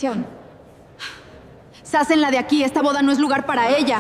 habitación. Sácenla de aquí, esta boda no es lugar para ella.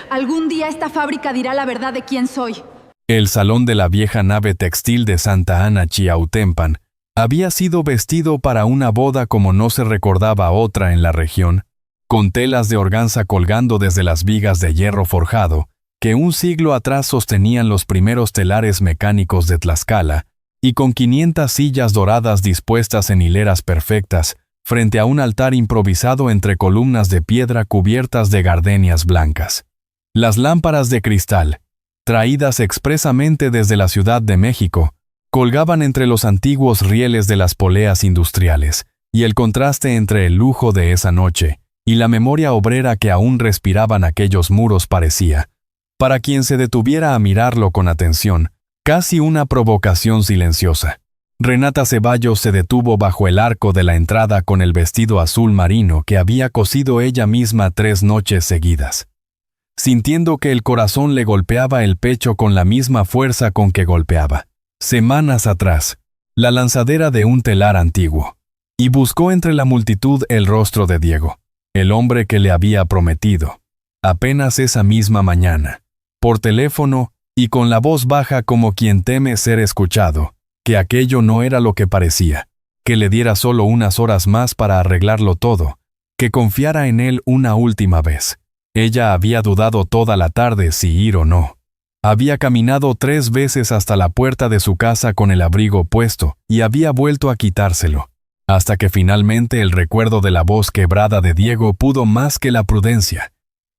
Algún día esta fábrica dirá la verdad de quién soy. El salón de la vieja nave textil de Santa Ana Chiautempan había sido vestido para una boda como no se recordaba otra en la región, con telas de organza colgando desde las vigas de hierro forjado, que un siglo atrás sostenían los primeros telares mecánicos de Tlaxcala, y con 500 sillas doradas dispuestas en hileras perfectas, frente a un altar improvisado entre columnas de piedra cubiertas de gardenias blancas. Las lámparas de cristal, traídas expresamente desde la Ciudad de México, colgaban entre los antiguos rieles de las poleas industriales, y el contraste entre el lujo de esa noche y la memoria obrera que aún respiraban aquellos muros parecía, para quien se detuviera a mirarlo con atención, casi una provocación silenciosa. Renata Ceballos se detuvo bajo el arco de la entrada con el vestido azul marino que había cosido ella misma 3 noches seguidas, sintiendo que el corazón le golpeaba el pecho con la misma fuerza con que golpeaba, semanas atrás, la lanzadera de un telar antiguo, y buscó entre la multitud el rostro de Diego, el hombre que le había prometido, apenas esa misma mañana, por teléfono y con la voz baja como quien teme ser escuchado, que aquello no era lo que parecía, que le diera solo unas horas más para arreglarlo todo, que confiara en él una última vez. Ella había dudado toda la tarde si ir o no. Había caminado 3 veces hasta la puerta de su casa con el abrigo puesto y había vuelto a quitárselo, hasta que finalmente el recuerdo de la voz quebrada de Diego pudo más que la prudencia,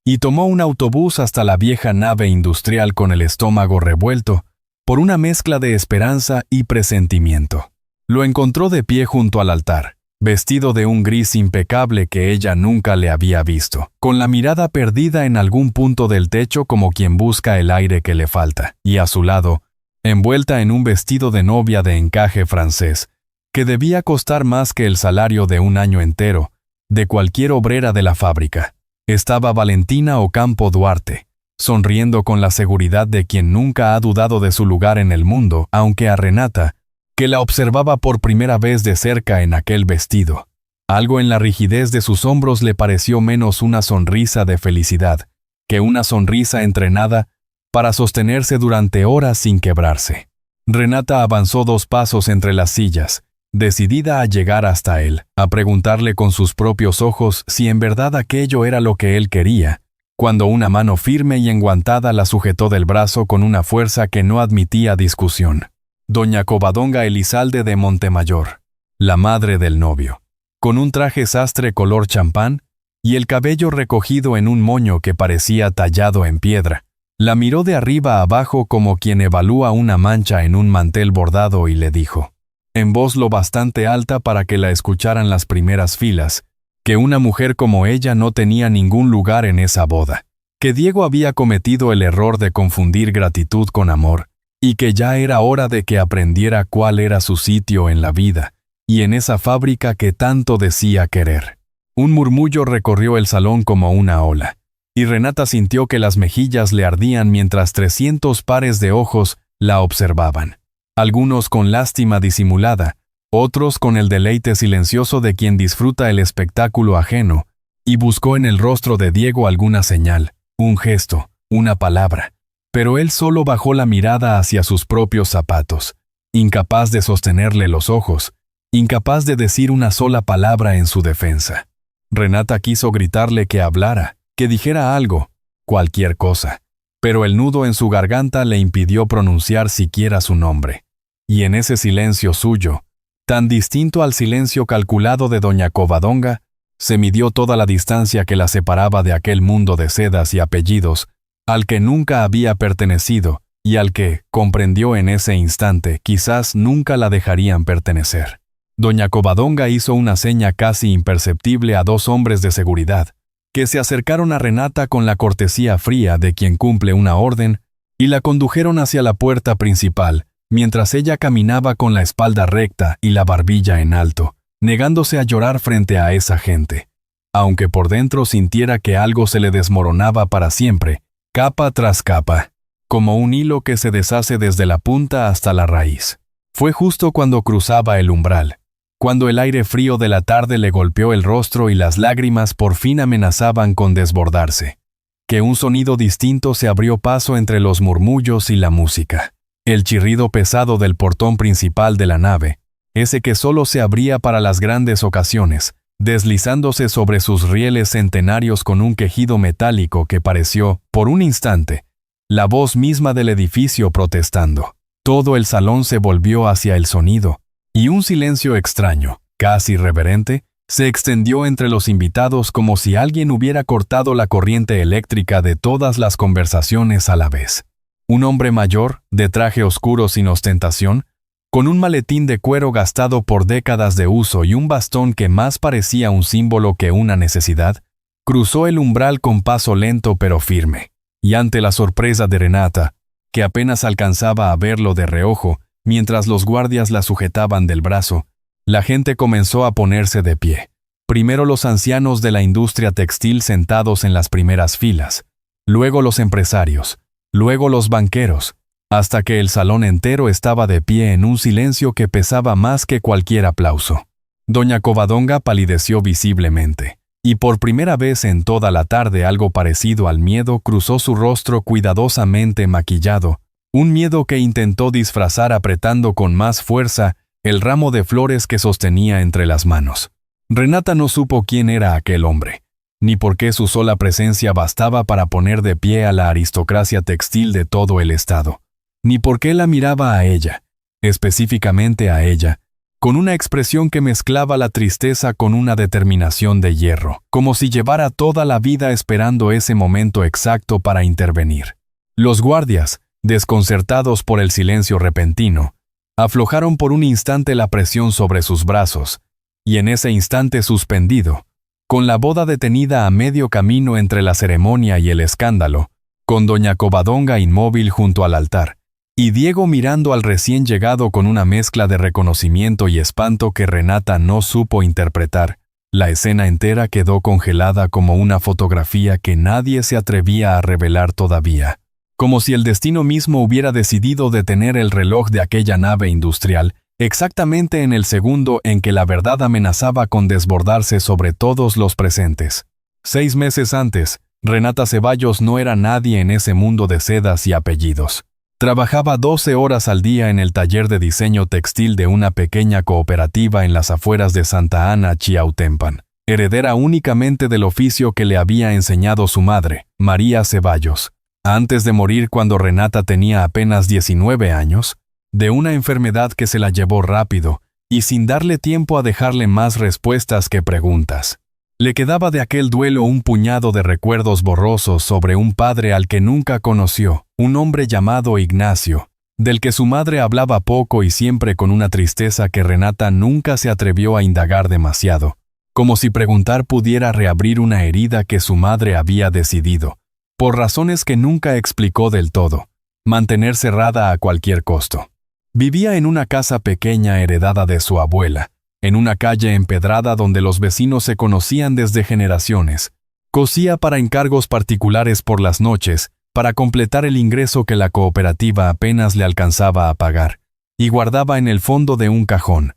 y tomó un autobús hasta la vieja nave industrial con el estómago revuelto por una mezcla de esperanza y presentimiento. Lo encontró de pie junto al altar, vestido de un gris impecable que ella nunca le había visto, con la mirada perdida en algún punto del techo como quien busca el aire que le falta, y a su lado, envuelta en un vestido de novia de encaje francés, que debía costar más que el salario de un año entero, de cualquier obrera de la fábrica, estaba Valentina Ocampo Duarte, sonriendo con la seguridad de quien nunca ha dudado de su lugar en el mundo, aunque a Renata, que la observaba por primera vez de cerca en aquel vestido, algo en la rigidez de sus hombros le pareció menos una sonrisa de felicidad, que una sonrisa entrenada para sostenerse durante horas sin quebrarse. Renata avanzó 2 pasos entre las sillas, decidida a llegar hasta él, a preguntarle con sus propios ojos si en verdad aquello era lo que él quería, cuando una mano firme y enguantada la sujetó del brazo con una fuerza que no admitía discusión. Doña Covadonga Elizalde de Montemayor, la madre del novio, con un traje sastre color champán y el cabello recogido en un moño que parecía tallado en piedra, la miró de arriba a abajo como quien evalúa una mancha en un mantel bordado y le dijo, en voz lo bastante alta para que la escucharan las primeras filas, que una mujer como ella no tenía ningún lugar en esa boda, que Diego había cometido el error de confundir gratitud con amor, y que ya era hora de que aprendiera cuál era su sitio en la vida, y en esa fábrica que tanto decía querer. Un murmullo recorrió el salón como una ola, y Renata sintió que las mejillas le ardían mientras 300 pares de ojos la observaban, algunos con lástima disimulada, otros con el deleite silencioso de quien disfruta el espectáculo ajeno, y buscó en el rostro de Diego alguna señal, un gesto, una palabra, pero él solo bajó la mirada hacia sus propios zapatos, incapaz de sostenerle los ojos, incapaz de decir una sola palabra en su defensa. Renata quiso gritarle que hablara, que dijera algo, cualquier cosa, pero el nudo en su garganta le impidió pronunciar siquiera su nombre. Y en ese silencio suyo, tan distinto al silencio calculado de doña Covadonga, se midió toda la distancia que la separaba de aquel mundo de sedas y apellidos, al que nunca había pertenecido y al que, comprendió en ese instante, quizás nunca la dejarían pertenecer. Doña Covadonga hizo una seña casi imperceptible a 2 hombres de seguridad, que se acercaron a Renata con la cortesía fría de quien cumple una orden, y la condujeron hacia la puerta principal, mientras ella caminaba con la espalda recta y la barbilla en alto, negándose a llorar frente a esa gente, aunque por dentro sintiera que algo se le desmoronaba para siempre, capa tras capa, como un hilo que se deshace desde la punta hasta la raíz. Fue justo cuando cruzaba el umbral, cuando el aire frío de la tarde le golpeó el rostro y las lágrimas por fin amenazaban con desbordarse. Que un sonido distinto se abrió paso entre los murmullos y la música. El chirrido pesado del portón principal de la nave, ese que solo se abría para las grandes ocasiones, deslizándose sobre sus rieles centenarios con un quejido metálico que pareció, por un instante, la voz misma del edificio protestando. Todo el salón se volvió hacia el sonido, y un silencio extraño, casi reverente, se extendió entre los invitados como si alguien hubiera cortado la corriente eléctrica de todas las conversaciones a la vez. Un hombre mayor, de traje oscuro sin ostentación, con un maletín de cuero gastado por décadas de uso y un bastón que más parecía un símbolo que una necesidad, cruzó el umbral con paso lento pero firme, y ante la sorpresa de Renata, que apenas alcanzaba a verlo de reojo, mientras los guardias la sujetaban del brazo, la gente comenzó a ponerse de pie. Primero los ancianos de la industria textil sentados en las primeras filas, luego los empresarios, luego los banqueros, hasta que el salón entero estaba de pie en un silencio que pesaba más que cualquier aplauso. Doña Covadonga palideció visiblemente, y por primera vez en toda la tarde algo parecido al miedo cruzó su rostro cuidadosamente maquillado, un miedo que intentó disfrazar apretando con más fuerza el ramo de flores que sostenía entre las manos. Renata no supo quién era aquel hombre, ni por qué su sola presencia bastaba para poner de pie a la aristocracia textil de todo el estado, ni por qué la miraba a ella, específicamente a ella, con una expresión que mezclaba la tristeza con una determinación de hierro, como si llevara toda la vida esperando ese momento exacto para intervenir. Los guardias, desconcertados por el silencio repentino, aflojaron por un instante la presión sobre sus brazos, y en ese instante suspendido, con la boda detenida a medio camino entre la ceremonia y el escándalo, con doña Covadonga inmóvil junto al altar, y Diego mirando al recién llegado con una mezcla de reconocimiento y espanto que Renata no supo interpretar, la escena entera quedó congelada como una fotografía que nadie se atrevía a revelar todavía, como si el destino mismo hubiera decidido detener el reloj de aquella nave industrial, exactamente en el segundo en que la verdad amenazaba con desbordarse sobre todos los presentes. 6 meses antes, Renata Ceballos no era nadie en ese mundo de sedas y apellidos. Trabajaba 12 horas al día en el taller de diseño textil de una pequeña cooperativa en las afueras de Santa Ana, Chiautempan, heredera únicamente del oficio que le había enseñado su madre, María Ceballos, antes de morir cuando Renata tenía apenas 19 años, de una enfermedad que se la llevó rápido y sin darle tiempo a dejarle más respuestas que preguntas. Le quedaba de aquel duelo un puñado de recuerdos borrosos sobre un padre al que nunca conoció, un hombre llamado Ignacio, del que su madre hablaba poco y siempre con una tristeza que Renata nunca se atrevió a indagar demasiado, como si preguntar pudiera reabrir una herida que su madre había decidido, por razones que nunca explicó del todo, mantener cerrada a cualquier costo. Vivía en una casa pequeña heredada de su abuela, en una calle empedrada donde los vecinos se conocían desde generaciones. Cosía para encargos particulares por las noches, para completar el ingreso que la cooperativa apenas le alcanzaba a pagar, y guardaba en el fondo de un cajón,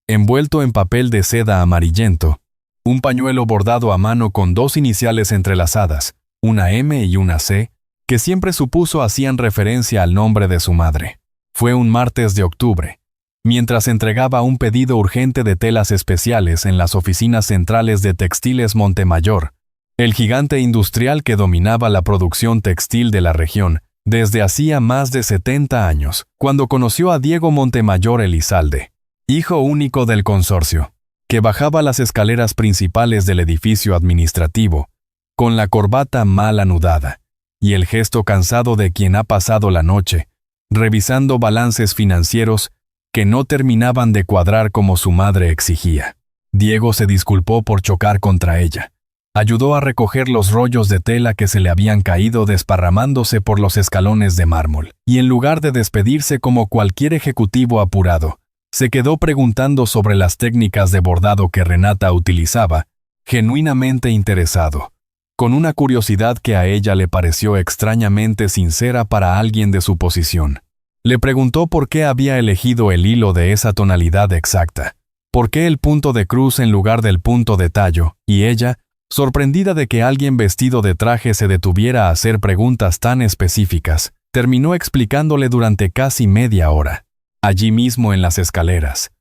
envuelto en papel de seda amarillento, un pañuelo bordado a mano con 2 iniciales entrelazadas, una M y una C, que siempre supuso hacían referencia al nombre de su madre. Fue un martes de octubre, mientras entregaba un pedido urgente de telas especiales en las oficinas centrales de Textiles Montemayor, el gigante industrial que dominaba la producción textil de la región desde hacía más de 70 años, cuando conoció a Diego Montemayor Elizalde, hijo único del consorcio, que bajaba las escaleras principales del edificio administrativo, con la corbata mal anudada, y el gesto cansado de quien ha pasado la noche, revisando balances financieros que no terminaban de cuadrar como su madre exigía. Diego se disculpó por chocar contra ella. Ayudó a recoger los rollos de tela que se le habían caído desparramándose por los escalones de mármol, y en lugar de despedirse como cualquier ejecutivo apurado, se quedó preguntando sobre las técnicas de bordado que Renata utilizaba, genuinamente interesado, con una curiosidad que a ella le pareció extrañamente sincera para alguien de su posición. Le preguntó por qué había elegido el hilo de esa tonalidad exacta, ¿Por qué el punto de cruz en lugar del punto de tallo? Y ella, sorprendida de que alguien vestido de traje se detuviera a hacer preguntas tan específicas, terminó explicándole durante casi media hora, allí mismo en las escaleras,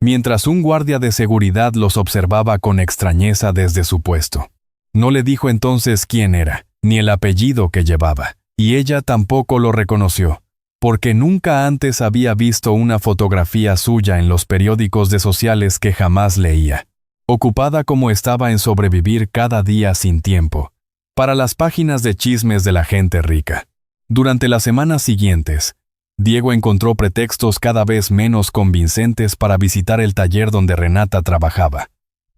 mientras un guardia de seguridad los observaba con extrañeza desde su puesto. No le dijo entonces quién era, ni el apellido que llevaba, y ella tampoco lo reconoció, porque nunca antes había visto una fotografía suya en los periódicos de sociales que jamás leía, ocupada como estaba en sobrevivir cada día sin tiempo, para las páginas de chismes de la gente rica. Durante las semanas siguientes, Diego encontró pretextos cada vez menos convincentes para visitar el taller donde Renata trabajaba.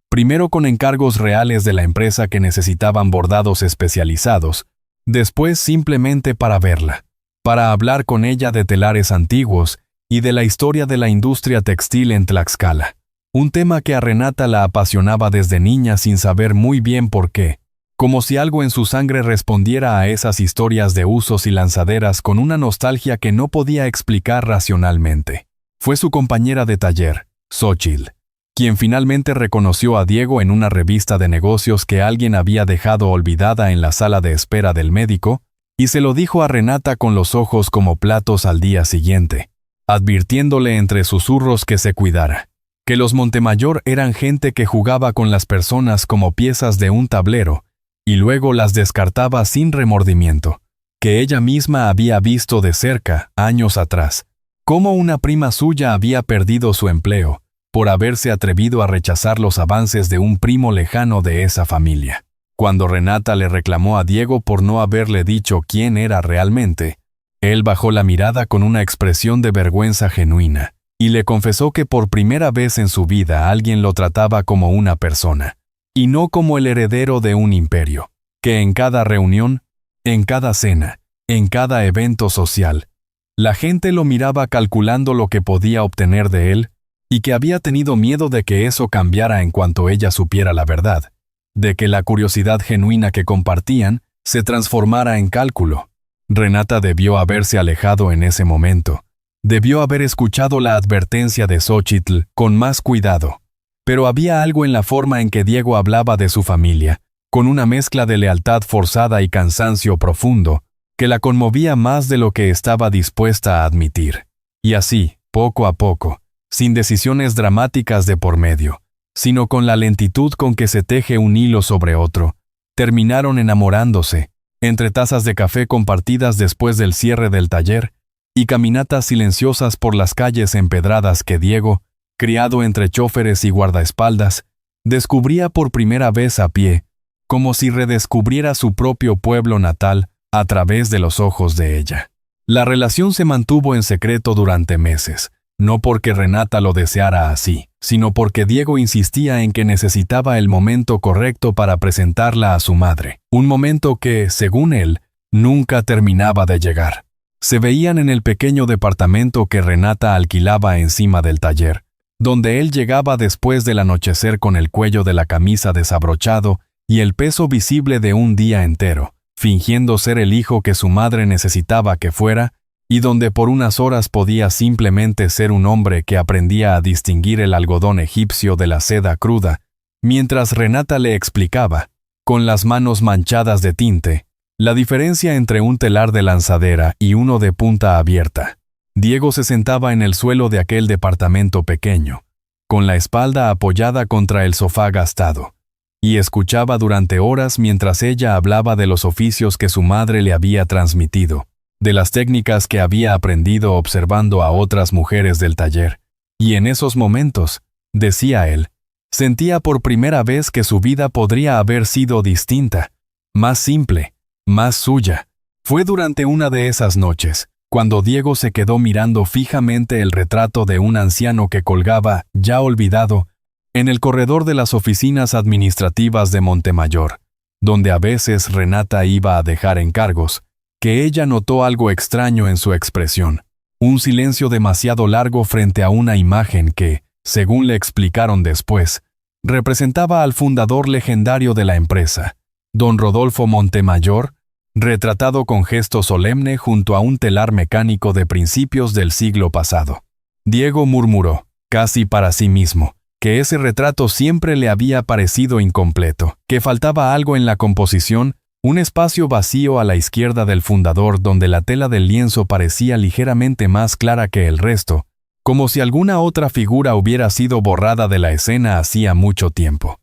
Primero con encargos reales de la empresa que necesitaban bordados especializados, después simplemente para verla, para hablar con ella de telares antiguos y de la historia de la industria textil en Tlaxcala, un tema que a Renata la apasionaba desde niña sin saber muy bien por qué, como si algo en su sangre respondiera a esas historias de usos y lanzaderas con una nostalgia que no podía explicar racionalmente. Fue su compañera de taller, Xóchitl, quien finalmente reconoció a Diego en una revista de negocios que alguien había dejado olvidada en la sala de espera del médico, y se lo dijo a Renata con los ojos como platos al día siguiente, advirtiéndole entre susurros que se cuidara, que los Montemayor eran gente que jugaba con las personas como piezas de un tablero, y luego las descartaba sin remordimiento, que ella misma había visto de cerca, años atrás, cómo una prima suya había perdido su empleo, por haberse atrevido a rechazar los avances de un primo lejano de esa familia. Cuando Renata le reclamó a Diego por no haberle dicho quién era realmente, él bajó la mirada con una expresión de vergüenza genuina, y le confesó que por primera vez en su vida alguien lo trataba como una persona, y no como el heredero de un imperio, que en cada reunión, en cada cena, en cada evento social, la gente lo miraba calculando lo que podía obtener de él, y que había tenido miedo de que eso cambiara en cuanto ella supiera la verdad, de que la curiosidad genuina que compartían se transformara en cálculo. Renata debió haberse alejado en ese momento. Debió haber escuchado la advertencia de Xóchitl con más cuidado. Pero había algo en la forma en que Diego hablaba de su familia, con una mezcla de lealtad forzada y cansancio profundo, que la conmovía más de lo que estaba dispuesta a admitir. Y así, poco a poco, sin decisiones dramáticas de por medio, sino con la lentitud con que se teje un hilo sobre otro, terminaron enamorándose, entre tazas de café compartidas después del cierre del taller y caminatas silenciosas por las calles empedradas que Diego, criado entre chóferes y guardaespaldas, descubría por primera vez a pie, como si redescubriera su propio pueblo natal a través de los ojos de ella. La relación se mantuvo en secreto durante meses, no porque Renata lo deseara así, sino porque Diego insistía en que necesitaba el momento correcto para presentarla a su madre, un momento que, según él, nunca terminaba de llegar. Se veían en el pequeño departamento que Renata alquilaba encima del taller, donde él llegaba después del anochecer con el cuello de la camisa desabrochado y el peso visible de un día entero, fingiendo ser el hijo que su madre necesitaba que fuera, y donde por unas horas podía simplemente ser un hombre que aprendía a distinguir el algodón egipcio de la seda cruda, mientras Renata le explicaba, con las manos manchadas de tinte, la diferencia entre un telar de lanzadera y uno de punta abierta. Diego se sentaba en el suelo de aquel departamento pequeño, con la espalda apoyada contra el sofá gastado, y escuchaba durante horas mientras ella hablaba de los oficios que su madre le había transmitido, de las técnicas que había aprendido observando a otras mujeres del taller, y en esos momentos, decía él, sentía por primera vez que su vida podría haber sido distinta, más simple, más suya. Fue durante una de esas noches, cuando Diego se quedó mirando fijamente el retrato de un anciano que colgaba, ya olvidado, en el corredor de las oficinas administrativas de Montemayor, donde a veces Renata iba a dejar encargos, que ella notó algo extraño en su expresión, un silencio demasiado largo frente a una imagen que, según le explicaron después, representaba al fundador legendario de la empresa, don Rodolfo Montemayor, retratado con gesto solemne junto a un telar mecánico de principios del siglo pasado. Diego murmuró, casi para sí mismo, que ese retrato siempre le había parecido incompleto, que faltaba algo en la composición, un espacio vacío a la izquierda del fundador donde la tela del lienzo parecía ligeramente más clara que el resto, como si alguna otra figura hubiera sido borrada de la escena hacía mucho tiempo.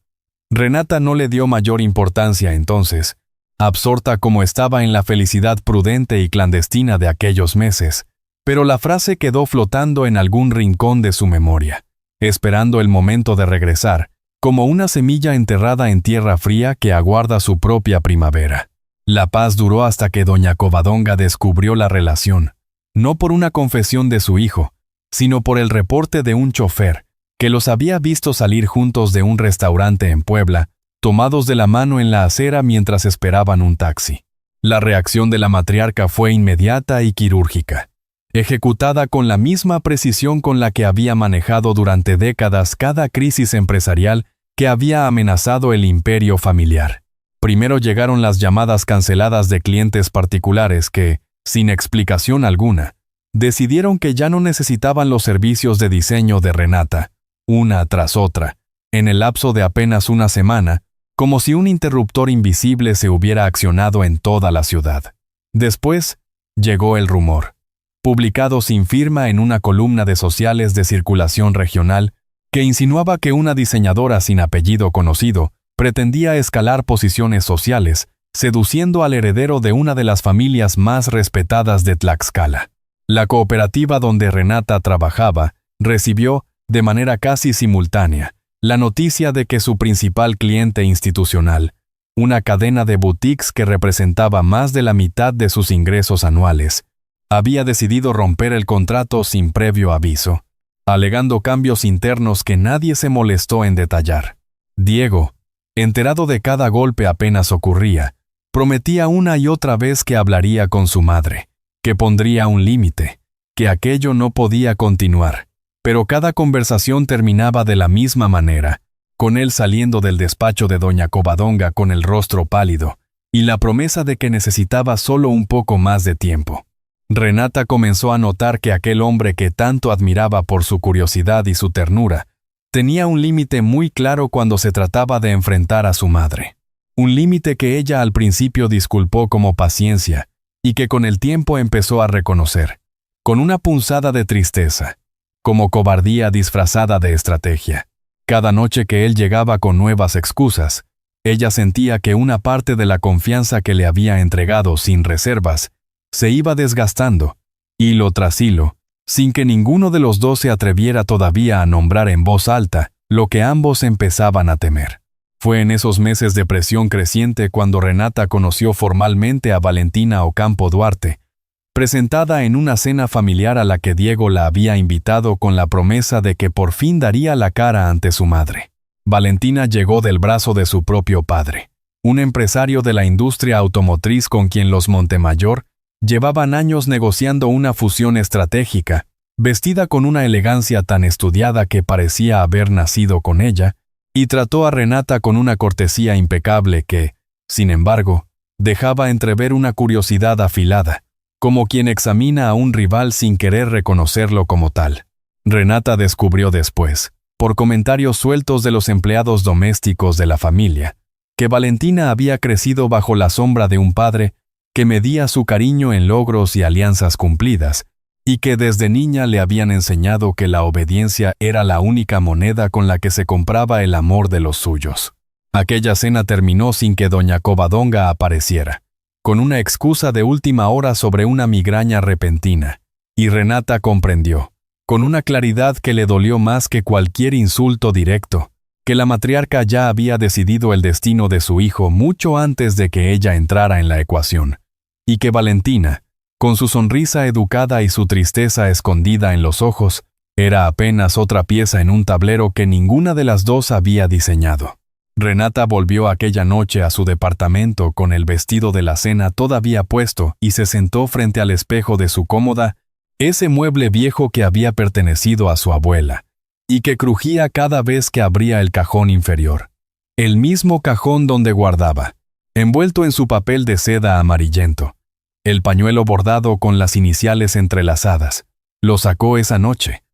Renata no le dio mayor importancia entonces, absorta como estaba en la felicidad prudente y clandestina de aquellos meses, pero la frase quedó flotando en algún rincón de su memoria, esperando el momento de regresar, como una semilla enterrada en tierra fría que aguarda su propia primavera. La paz duró hasta que doña Covadonga descubrió la relación, no por una confesión de su hijo, sino por el reporte de un chofer, que los había visto salir juntos de un restaurante en Puebla, tomados de la mano en la acera mientras esperaban un taxi. La reacción de la matriarca fue inmediata y quirúrgica, ejecutada con la misma precisión con la que había manejado durante décadas cada crisis empresarial que había amenazado el imperio familiar. Primero llegaron las llamadas canceladas de clientes particulares que, sin explicación alguna, decidieron que ya no necesitaban los servicios de diseño de Renata, una tras otra, en el lapso de apenas una semana, como si un interruptor invisible se hubiera accionado en toda la ciudad. Después, llegó el rumor, publicado sin firma en una columna de sociales de circulación regional, que insinuaba que una diseñadora sin apellido conocido pretendía escalar posiciones sociales, seduciendo al heredero de una de las familias más respetadas de Tlaxcala. La cooperativa donde Renata trabajaba recibió, de manera casi simultánea, la noticia de que su principal cliente institucional, una cadena de boutiques que representaba más de la mitad de sus ingresos anuales, había decidido romper el contrato sin previo aviso, alegando cambios internos que nadie se molestó en detallar. Diego, enterado de cada golpe apenas ocurría, prometía una y otra vez que hablaría con su madre, que pondría un límite, que aquello no podía continuar, pero cada conversación terminaba de la misma manera, con él saliendo del despacho de doña Covadonga con el rostro pálido, y la promesa de que necesitaba solo un poco más de tiempo. Renata comenzó a notar que aquel hombre que tanto admiraba por su curiosidad y su ternura, tenía un límite muy claro cuando se trataba de enfrentar a su madre. Un límite que ella al principio disculpó como paciencia, y que con el tiempo empezó a reconocer, con una punzada de tristeza, como cobardía disfrazada de estrategia. Cada noche que él llegaba con nuevas excusas, ella sentía que una parte de la confianza que le había entregado sin reservas se iba desgastando, hilo tras hilo, sin que ninguno de los dos se atreviera todavía a nombrar en voz alta lo que ambos empezaban a temer. Fue en esos meses de presión creciente cuando Renata conoció formalmente a Valentina Ocampo Duarte, presentada en una cena familiar a la que Diego la había invitado con la promesa de que por fin daría la cara ante su madre. Valentina llegó del brazo de su propio padre, un empresario de la industria automotriz con quien los Montemayor llevaban años negociando una fusión estratégica, vestida con una elegancia tan estudiada que parecía haber nacido con ella, y trató a Renata con una cortesía impecable que, sin embargo, dejaba entrever una curiosidad afilada, como quien examina a un rival sin querer reconocerlo como tal. Renata descubrió después, por comentarios sueltos de los empleados domésticos de la familia, que Valentina había crecido bajo la sombra de un padre que medía su cariño en logros y alianzas cumplidas, y que desde niña le habían enseñado que la obediencia era la única moneda con la que se compraba el amor de los suyos. Aquella cena terminó sin que doña Covadonga apareciera, con una excusa de última hora sobre una migraña repentina, y Renata comprendió, con una claridad que le dolió más que cualquier insulto directo, que la matriarca ya había decidido el destino de su hijo mucho antes de que ella entrara en la ecuación, y que Valentina, con su sonrisa educada y su tristeza escondida en los ojos, era apenas otra pieza en un tablero que ninguna de las dos había diseñado. Renata volvió aquella noche a su departamento con el vestido de la cena todavía puesto y se sentó frente al espejo de su cómoda, ese mueble viejo que había pertenecido a su abuela, y que crujía cada vez que abría el cajón inferior. El mismo cajón donde guardaba, envuelto en su papel de seda amarillento, el pañuelo bordado con las iniciales entrelazadas. Lo sacó esa noche,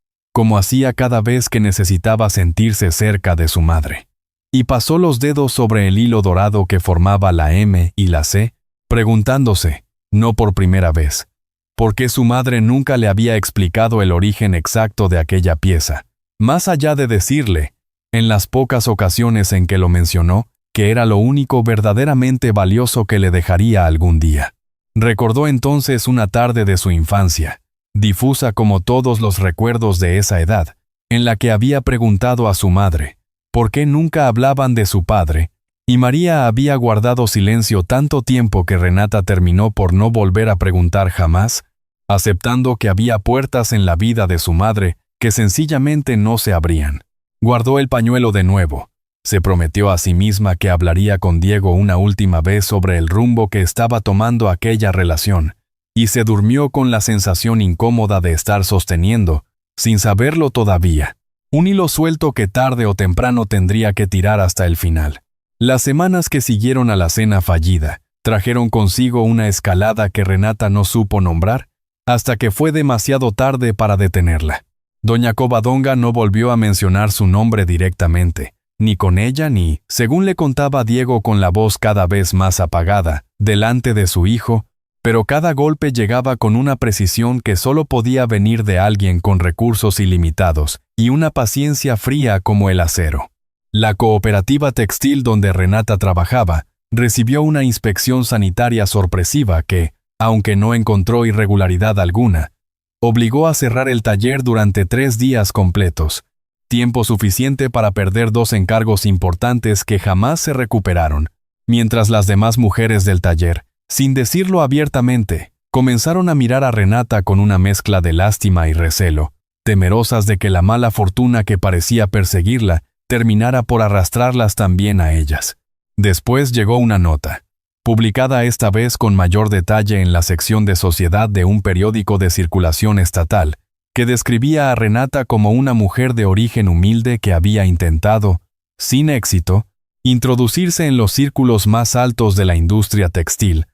como hacía cada vez que necesitaba sentirse cerca de su madre. Y pasó los dedos sobre el hilo dorado que formaba la M y la C, preguntándose, no por primera vez, por qué su madre nunca le había explicado el origen exacto de aquella pieza, más allá de decirle, en las pocas ocasiones en que lo mencionó, que era lo único verdaderamente valioso que le dejaría algún día. Recordó entonces una tarde de su infancia, difusa como todos los recuerdos de esa edad, en la que había preguntado a su madre, ¿por qué nunca hablaban de su padre? Y María había guardado silencio tanto tiempo que Renata terminó por no volver a preguntar jamás, aceptando que había puertas en la vida de su madre que sencillamente no se abrían. Guardó el pañuelo de nuevo. Se prometió a sí misma que hablaría con Diego una última vez sobre el rumbo que estaba tomando aquella relación, y se durmió con la sensación incómoda de estar sosteniendo, sin saberlo todavía, un hilo suelto que tarde o temprano tendría que tirar hasta el final. Las semanas que siguieron a la cena fallida trajeron consigo una escalada que Renata no supo nombrar, hasta que fue demasiado tarde para detenerla. Doña Covadonga no volvió a mencionar su nombre directamente, ni con ella ni, según le contaba Diego con la voz cada vez más apagada, delante de su hijo, pero cada golpe llegaba con una precisión que solo podía venir de alguien con recursos ilimitados y una paciencia fría como el acero. La cooperativa textil donde Renata trabajaba recibió una inspección sanitaria sorpresiva que, aunque no encontró irregularidad alguna, obligó a cerrar el taller durante 3 días completos, tiempo suficiente para perder 2 encargos importantes que jamás se recuperaron, mientras las demás mujeres del taller, sin decirlo abiertamente, comenzaron a mirar a Renata con una mezcla de lástima y recelo, temerosas de que la mala fortuna que parecía perseguirla terminara por arrastrarlas también a ellas. Después llegó una nota, publicada esta vez con mayor detalle en la sección de sociedad de un periódico de circulación estatal, que describía a Renata como una mujer de origen humilde que había intentado, sin éxito, introducirse en los círculos más altos de la industria textil,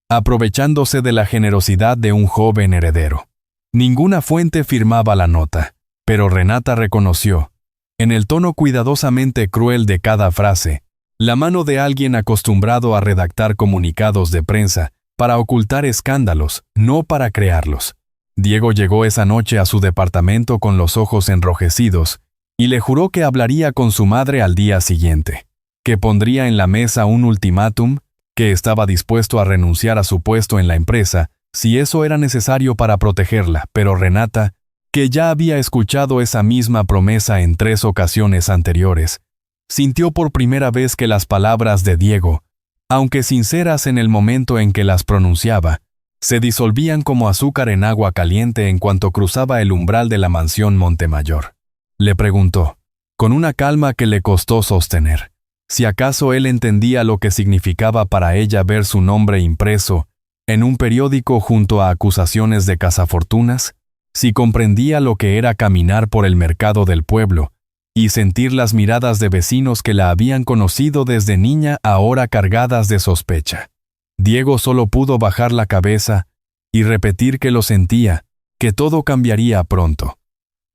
aprovechándose de la generosidad de un joven heredero. Ninguna fuente firmaba la nota, pero Renata reconoció, en el tono cuidadosamente cruel de cada frase, la mano de alguien acostumbrado a redactar comunicados de prensa para ocultar escándalos, no para crearlos. Diego llegó esa noche a su departamento con los ojos enrojecidos y le juró que hablaría con su madre al día siguiente, que pondría en la mesa un ultimátum, que estaba dispuesto a renunciar a su puesto en la empresa si eso era necesario para protegerla, pero Renata, que ya había escuchado esa misma promesa en 3 ocasiones anteriores, sintió por primera vez que las palabras de Diego, aunque sinceras en el momento en que las pronunciaba, se disolvían como azúcar en agua caliente en cuanto cruzaba el umbral de la mansión Montemayor. Le preguntó, con una calma que le costó sostener, si acaso él entendía lo que significaba para ella ver su nombre impreso en un periódico junto a acusaciones de cazafortunas, si comprendía lo que era caminar por el mercado del pueblo y sentir las miradas de vecinos que la habían conocido desde niña ahora cargadas de sospecha. Diego solo pudo bajar la cabeza y repetir que lo sentía, que todo cambiaría pronto.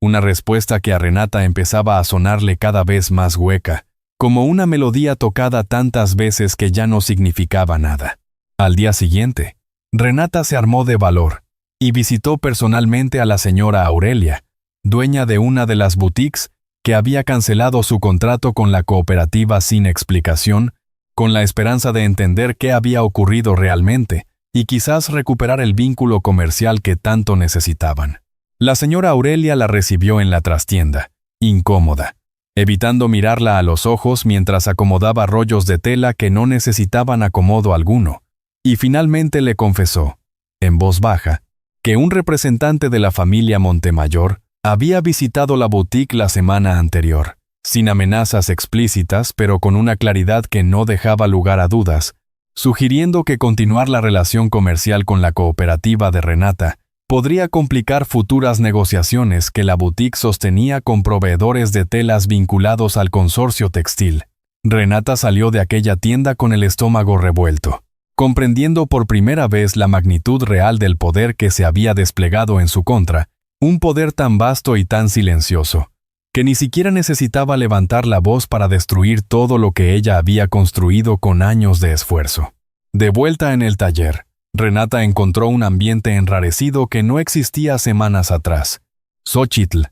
Una respuesta que a Renata empezaba a sonarle cada vez más hueca, como una melodía tocada tantas veces que ya no significaba nada. Al día siguiente, Renata se armó de valor y visitó personalmente a la señora Aurelia, dueña de una de las boutiques que había cancelado su contrato con la cooperativa sin explicación, con la esperanza de entender qué había ocurrido realmente y quizás recuperar el vínculo comercial que tanto necesitaban. La señora Aurelia la recibió en la trastienda, incómoda, evitando mirarla a los ojos mientras acomodaba rollos de tela que no necesitaban acomodo alguno, y finalmente le confesó, en voz baja, que un representante de la familia Montemayor había visitado la boutique la semana anterior, sin amenazas explícitas pero con una claridad que no dejaba lugar a dudas, sugiriendo que continuar la relación comercial con la cooperativa de Renata podría complicar futuras negociaciones que la boutique sostenía con proveedores de telas vinculados al consorcio textil. Renata salió de aquella tienda con el estómago revuelto, comprendiendo por primera vez la magnitud real del poder que se había desplegado en su contra un poder tan vasto y tan silencioso, que ni siquiera necesitaba levantar la voz para destruir todo lo que ella había construido con años de esfuerzo. De vuelta en el taller, Renata encontró un ambiente enrarecido que no existía semanas atrás. Xóchitl,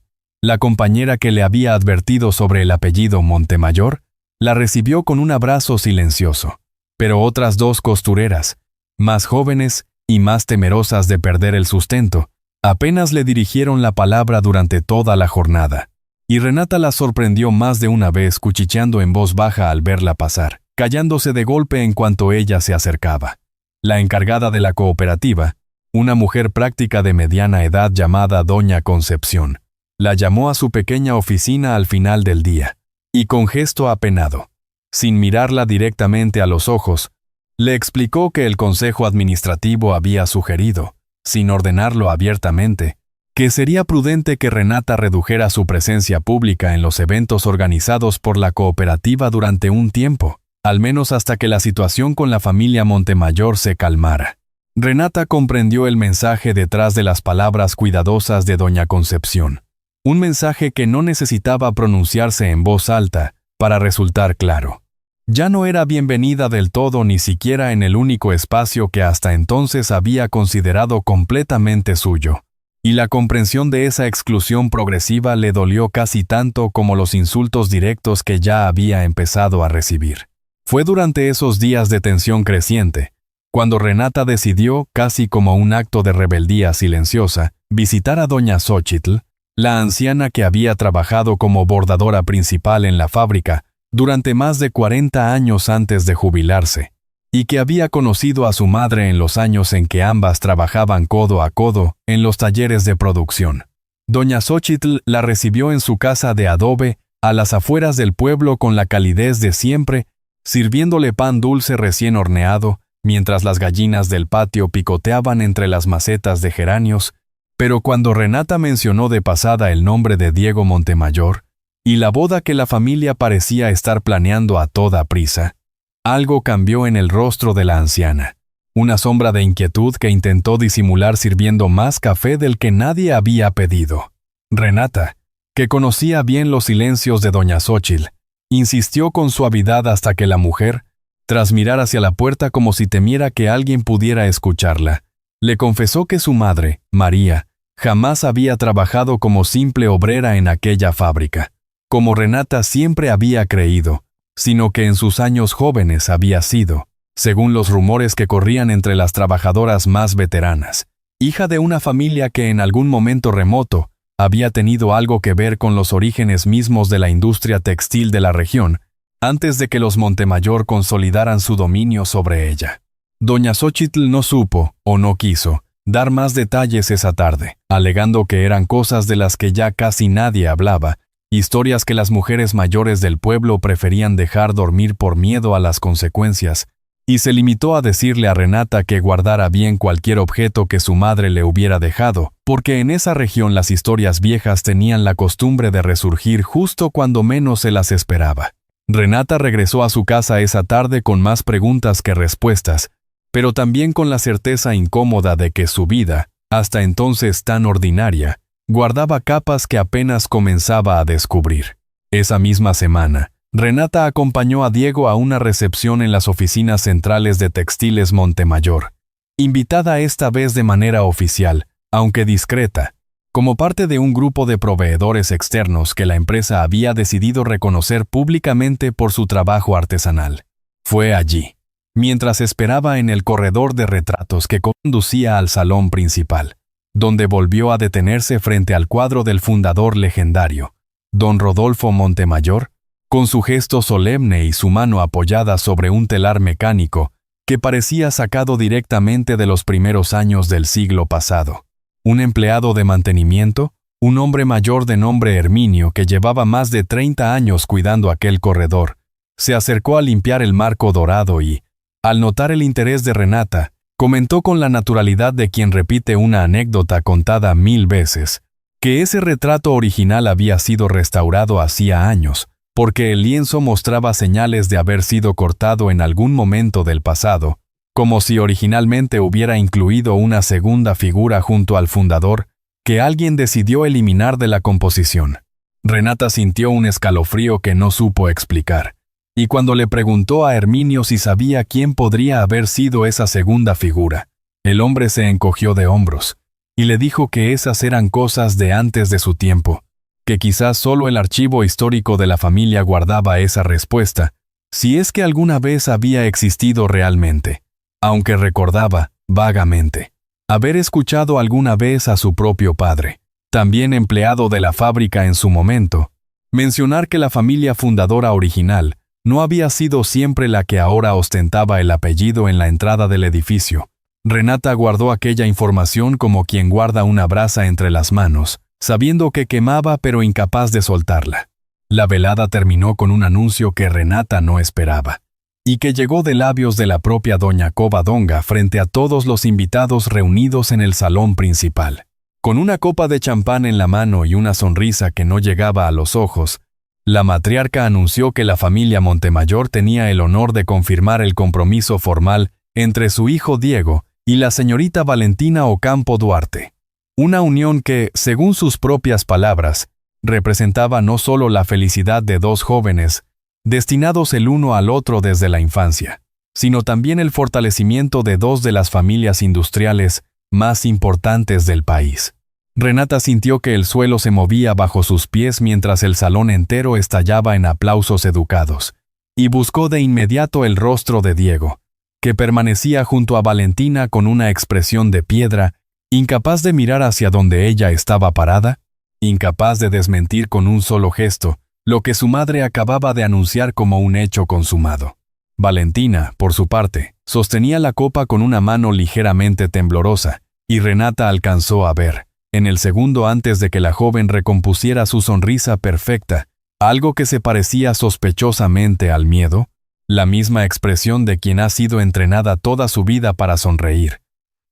la compañera que le había advertido sobre el apellido Montemayor, la recibió con un abrazo silencioso, pero otras dos costureras, más jóvenes y más temerosas de perder el sustento, apenas le dirigieron la palabra durante toda la jornada, y Renata la sorprendió más de una vez cuchicheando en voz baja al verla pasar, callándose de golpe en cuanto ella se acercaba. La encargada de la cooperativa, una mujer práctica de mediana edad llamada Doña Concepción, la llamó a su pequeña oficina al final del día, y con gesto apenado, sin mirarla directamente a los ojos, le explicó que el Consejo Administrativo había sugerido, sin ordenarlo abiertamente, que sería prudente que Renata redujera su presencia pública en los eventos organizados por la cooperativa durante un tiempo, al menos hasta que la situación con la familia Montemayor se calmara. Renata comprendió el mensaje detrás de las palabras cuidadosas de Doña Concepción, un mensaje que no necesitaba pronunciarse en voz alta para resultar claro. Ya no era bienvenida del todo ni siquiera en el único espacio que hasta entonces había considerado completamente suyo, y la comprensión de esa exclusión progresiva le dolió casi tanto como los insultos directos que ya había empezado a recibir. Fue durante esos días de tensión creciente, cuando Renata decidió, casi como un acto de rebeldía silenciosa, visitar a doña Xóchitl, la anciana que había trabajado como bordadora principal en la fábrica durante más de 40 años antes de jubilarse, y que había conocido a su madre en los años en que ambas trabajaban codo a codo en los talleres de producción. Doña Xóchitl la recibió en su casa de adobe a las afueras del pueblo con la calidez de siempre, sirviéndole pan dulce recién horneado, mientras las gallinas del patio picoteaban entre las macetas de geranios, pero cuando Renata mencionó de pasada el nombre de Diego Montemayor, y la boda que la familia parecía estar planeando a toda prisa, algo cambió en el rostro de la anciana, una sombra de inquietud que intentó disimular sirviendo más café del que nadie había pedido. Renata, que conocía bien los silencios de doña Xóchitl, insistió con suavidad hasta que la mujer, tras mirar hacia la puerta como si temiera que alguien pudiera escucharla, le confesó que su madre, María, jamás había trabajado como simple obrera en aquella fábrica, como Renata siempre había creído, sino que en sus años jóvenes había sido, según los rumores que corrían entre las trabajadoras más veteranas, hija de una familia que en algún momento remoto había tenido algo que ver con los orígenes mismos de la industria textil de la región, antes de que los Montemayor consolidaran su dominio sobre ella. Doña Xóchitl no supo, o no quiso, dar más detalles esa tarde, alegando que eran cosas de las que ya casi nadie hablaba, historias que las mujeres mayores del pueblo preferían dejar dormir por miedo a las consecuencias, y se limitó a decirle a Renata que guardara bien cualquier objeto que su madre le hubiera dejado, porque en esa región las historias viejas tenían la costumbre de resurgir justo cuando menos se las esperaba. Renata regresó a su casa esa tarde con más preguntas que respuestas, pero también con la certeza incómoda de que su vida, hasta entonces tan ordinaria, guardaba capas que apenas comenzaba a descubrir. Esa misma semana, Renata acompañó a Diego a una recepción en las oficinas centrales de Textiles Montemayor, invitada esta vez de manera oficial, aunque discreta, como parte de un grupo de proveedores externos que la empresa había decidido reconocer públicamente por su trabajo artesanal. Fue allí, mientras esperaba en el corredor de retratos que conducía al salón principal, donde volvió a detenerse frente al cuadro del fundador legendario, don Rodolfo Montemayor, con su gesto solemne y su mano apoyada sobre un telar mecánico que parecía sacado directamente de los primeros años del siglo pasado. Un empleado de mantenimiento, un hombre mayor de nombre Herminio que llevaba más de 30 años cuidando aquel corredor, se acercó a limpiar el marco dorado y, al notar el interés de Renata, comentó con la naturalidad de quien repite una anécdota contada 1000 veces, que ese retrato original había sido restaurado hacía años, porque el lienzo mostraba señales de haber sido cortado en algún momento del pasado, como si originalmente hubiera incluido una segunda figura junto al fundador, que alguien decidió eliminar de la composición. Renata sintió un escalofrío que no supo explicar, y cuando le preguntó a Herminio si sabía quién podría haber sido esa segunda figura, el hombre se encogió de hombros, y le dijo que esas eran cosas de antes de su tiempo, que quizás solo el archivo histórico de la familia guardaba esa respuesta, si es que alguna vez había existido realmente, aunque recordaba, vagamente, haber escuchado alguna vez a su propio padre, también empleado de la fábrica en su momento, mencionar que la familia fundadora original no había sido siempre la que ahora ostentaba el apellido en la entrada del edificio. Renata guardó aquella información como quien guarda una brasa entre las manos, sabiendo que quemaba pero incapaz de soltarla. La velada terminó con un anuncio que Renata no esperaba, y que llegó de labios de la propia doña Covadonga frente a todos los invitados reunidos en el salón principal. Con una copa de champán en la mano y una sonrisa que no llegaba a los ojos, la matriarca anunció que la familia Montemayor tenía el honor de confirmar el compromiso formal entre su hijo Diego y la señorita Valentina Ocampo Duarte. Una unión que, según sus propias palabras, representaba no solo la felicidad de dos jóvenes, destinados el uno al otro desde la infancia, sino también el fortalecimiento de dos de las familias industriales más importantes del país. Renata sintió que el suelo se movía bajo sus pies mientras el salón entero estallaba en aplausos educados, y buscó de inmediato el rostro de Diego, que permanecía junto a Valentina con una expresión de piedra, incapaz de mirar hacia donde ella estaba parada, incapaz de desmentir con un solo gesto lo que su madre acababa de anunciar como un hecho consumado. Valentina, por su parte, sostenía la copa con una mano ligeramente temblorosa, y Renata alcanzó a ver, en el segundo antes de que la joven recompusiera su sonrisa perfecta, algo que se parecía sospechosamente al miedo, la misma expresión de quien ha sido entrenada toda su vida para sonreír,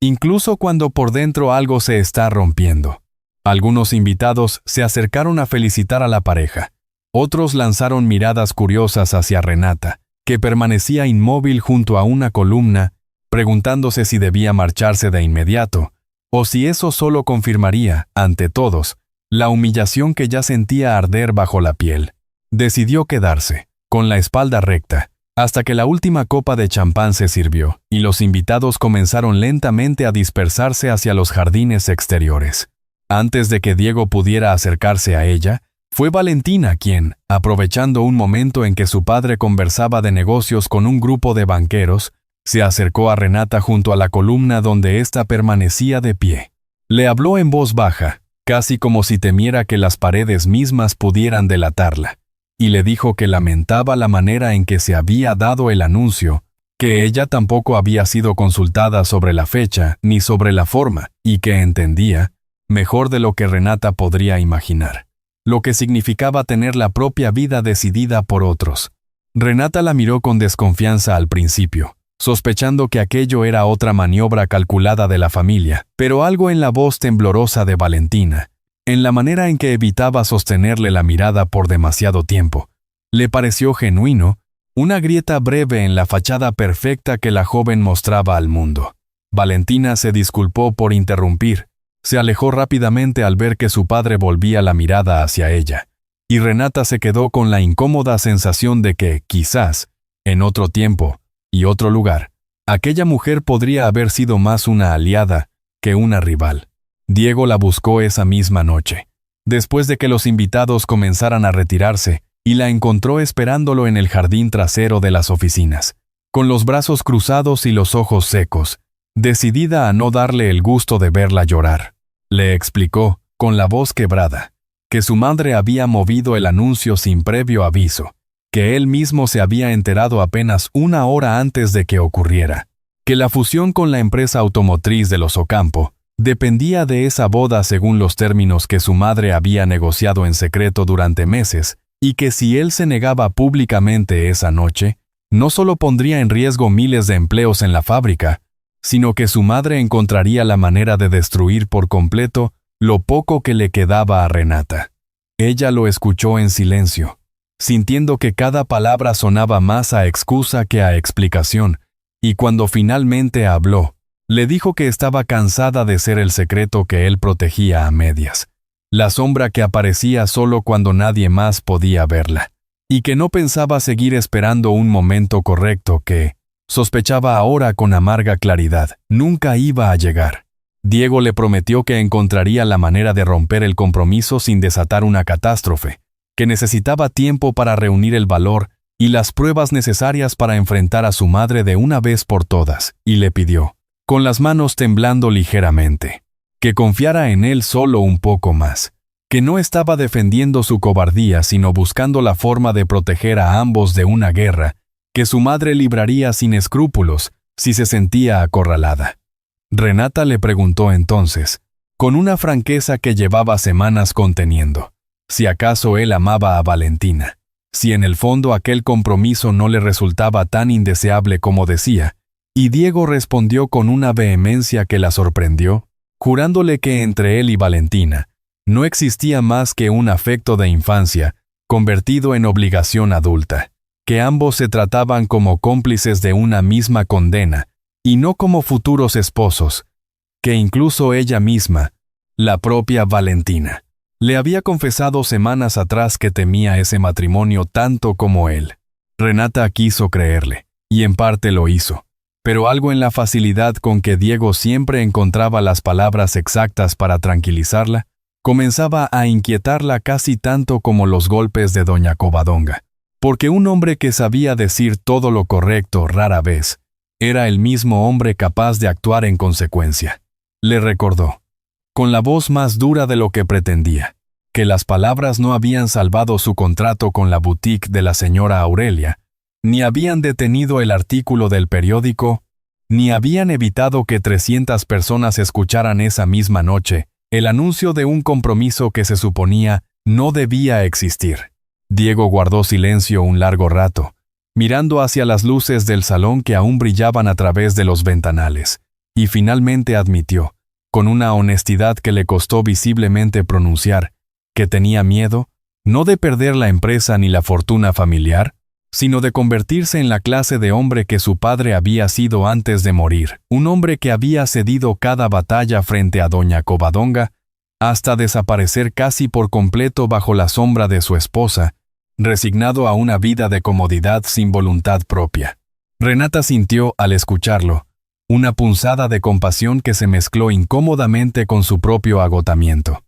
incluso cuando por dentro algo se está rompiendo. Algunos invitados se acercaron a felicitar a la pareja. Otros lanzaron miradas curiosas hacia Renata, que permanecía inmóvil junto a una columna, preguntándose si debía marcharse de inmediato, o si eso solo confirmaría, ante todos, la humillación que ya sentía arder bajo la piel. Decidió quedarse, con la espalda recta, hasta que la última copa de champán se sirvió, y los invitados comenzaron lentamente a dispersarse hacia los jardines exteriores. Antes de que Diego pudiera acercarse a ella, fue Valentina quien, aprovechando un momento en que su padre conversaba de negocios con un grupo de banqueros, se acercó a Renata junto a la columna donde ésta permanecía de pie. Le habló en voz baja, casi como si temiera que las paredes mismas pudieran delatarla, y le dijo que lamentaba la manera en que se había dado el anuncio, que ella tampoco había sido consultada sobre la fecha ni sobre la forma, y que entendía, mejor de lo que Renata podría imaginar, lo que significaba tener la propia vida decidida por otros. Renata la miró con desconfianza al principio, sospechando que aquello era otra maniobra calculada de la familia, pero algo en la voz temblorosa de Valentina, en la manera en que evitaba sostenerle la mirada por demasiado tiempo, le pareció genuino, una grieta breve en la fachada perfecta que la joven mostraba al mundo. Valentina se disculpó por interrumpir, se alejó rápidamente al ver que su padre volvía la mirada hacia ella, y Renata se quedó con la incómoda sensación de que, quizás, en otro tiempo y otro lugar, aquella mujer podría haber sido más una aliada que una rival. Diego la buscó esa misma noche, después de que los invitados comenzaran a retirarse, y la encontró esperándolo en el jardín trasero de las oficinas, con los brazos cruzados y los ojos secos, decidida a no darle el gusto de verla llorar. Le explicó, con la voz quebrada, que su madre había movido el anuncio sin previo aviso, que él mismo se había enterado apenas una hora antes de que ocurriera, que la fusión con la empresa automotriz de los Ocampo dependía de esa boda según los términos que su madre había negociado en secreto durante meses, y que si él se negaba públicamente esa noche, no solo pondría en riesgo miles de empleos en la fábrica, sino que su madre encontraría la manera de destruir por completo lo poco que le quedaba a Renata. Ella lo escuchó en silencio, sintiendo que cada palabra sonaba más a excusa que a explicación, y cuando finalmente habló, Le dijo que estaba cansada de ser el secreto que él protegía a medias, la sombra que aparecía solo cuando nadie más podía verla, y que no pensaba seguir esperando un momento correcto que, sospechaba ahora con amarga claridad, nunca iba a llegar. Diego le prometió que encontraría la manera de romper el compromiso sin desatar una catástrofe, que necesitaba tiempo para reunir el valor y las pruebas necesarias para enfrentar a su madre de una vez por todas, y le pidió, con las manos temblando ligeramente, que confiara en él solo un poco más, que no estaba defendiendo su cobardía sino buscando la forma de proteger a ambos de una guerra que su madre libraría sin escrúpulos si se sentía acorralada. Renata le preguntó entonces, con una franqueza que llevaba semanas conteniendo, si acaso él amaba a Valentina, si en el fondo aquel compromiso no le resultaba tan indeseable como decía, y Diego respondió con una vehemencia que la sorprendió, jurándole que entre él y Valentina no existía más que un afecto de infancia convertido en obligación adulta, que ambos se trataban como cómplices de una misma condena y no como futuros esposos, que incluso ella misma, la propia Valentina, le había confesado semanas atrás que temía ese matrimonio tanto como él. Renata quiso creerle, y en parte lo hizo, pero algo en la facilidad con que Diego siempre encontraba las palabras exactas para tranquilizarla, comenzaba a inquietarla casi tanto como los golpes de doña Covadonga, porque un hombre que sabía decir todo lo correcto rara vez, era el mismo hombre capaz de actuar en consecuencia. Le recordó, con la voz más dura de lo que pretendía, que las palabras no habían salvado su contrato con la boutique de la señora Aurelia, ni habían detenido el artículo del periódico, ni habían evitado que 300 personas escucharan esa misma noche el anuncio de un compromiso que se suponía no debía existir. Diego guardó silencio un largo rato, mirando hacia las luces del salón que aún brillaban a través de los ventanales, y finalmente admitió, con una honestidad que le costó visiblemente pronunciar, que tenía miedo, no de perder la empresa ni la fortuna familiar, sino de convertirse en la clase de hombre que su padre había sido antes de morir, un hombre que había cedido cada batalla frente a doña Covadonga, hasta desaparecer casi por completo bajo la sombra de su esposa, resignado a una vida de comodidad sin voluntad propia. Renata sintió, al escucharlo, una punzada de compasión que se mezcló incómodamente con su propio agotamiento,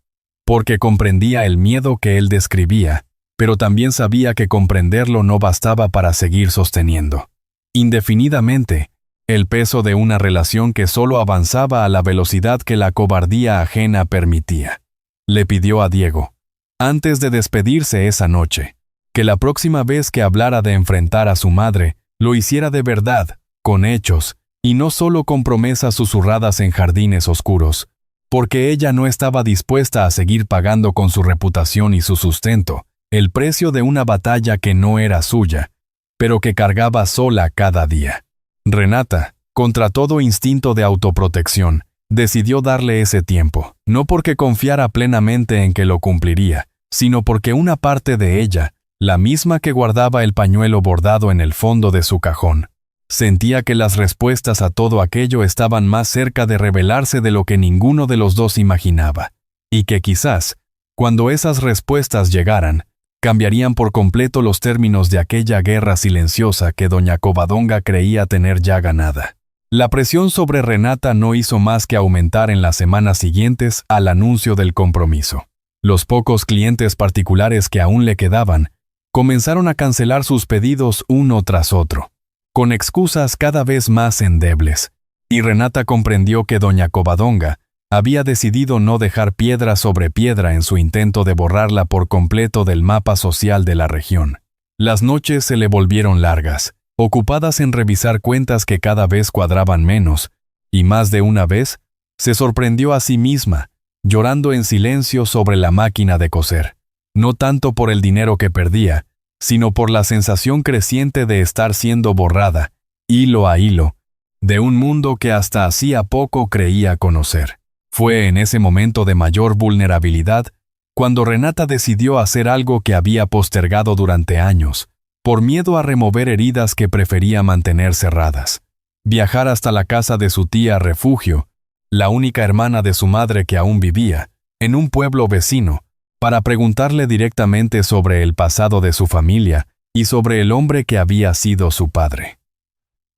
porque comprendía el miedo que él describía, pero también sabía que comprenderlo no bastaba para seguir sosteniendo, indefinidamente, el peso de una relación que solo avanzaba a la velocidad que la cobardía ajena permitía. Le pidió a Diego, antes de despedirse esa noche, que la próxima vez que hablara de enfrentar a su madre, lo hiciera de verdad, con hechos, y no solo con promesas susurradas en jardines oscuros, porque ella no estaba dispuesta a seguir pagando con su reputación y su sustento el precio de una batalla que no era suya, pero que cargaba sola cada día. Renata, contra todo instinto de autoprotección, decidió darle ese tiempo, no porque confiara plenamente en que lo cumpliría, sino porque una parte de ella, la misma que guardaba el pañuelo bordado en el fondo de su cajón, sentía que las respuestas a todo aquello estaban más cerca de revelarse de lo que ninguno de los dos imaginaba, y que quizás, cuando esas respuestas llegaran, cambiarían por completo los términos de aquella guerra silenciosa que doña Covadonga creía tener ya ganada. La presión sobre Renata no hizo más que aumentar en las semanas siguientes al anuncio del compromiso. Los pocos clientes particulares que aún le quedaban comenzaron a cancelar sus pedidos uno tras otro, con excusas cada vez más endebles, y Renata comprendió que doña Covadonga había decidido no dejar piedra sobre piedra en su intento de borrarla por completo del mapa social de la región. Las noches se le volvieron largas, ocupadas en revisar cuentas que cada vez cuadraban menos, y más de una vez se sorprendió a sí misma, llorando en silencio sobre la máquina de coser, no tanto por el dinero que perdía, sino por la sensación creciente de estar siendo borrada, hilo a hilo, de un mundo que hasta hacía poco creía conocer. Fue en ese momento de mayor vulnerabilidad cuando Renata decidió hacer algo que había postergado durante años, por miedo a remover heridas que prefería mantener cerradas. viajar hasta la casa de su tía Refugio, la única hermana de su madre que aún vivía, en un pueblo vecino, para preguntarle directamente sobre el pasado de su familia y sobre el hombre que había sido su padre.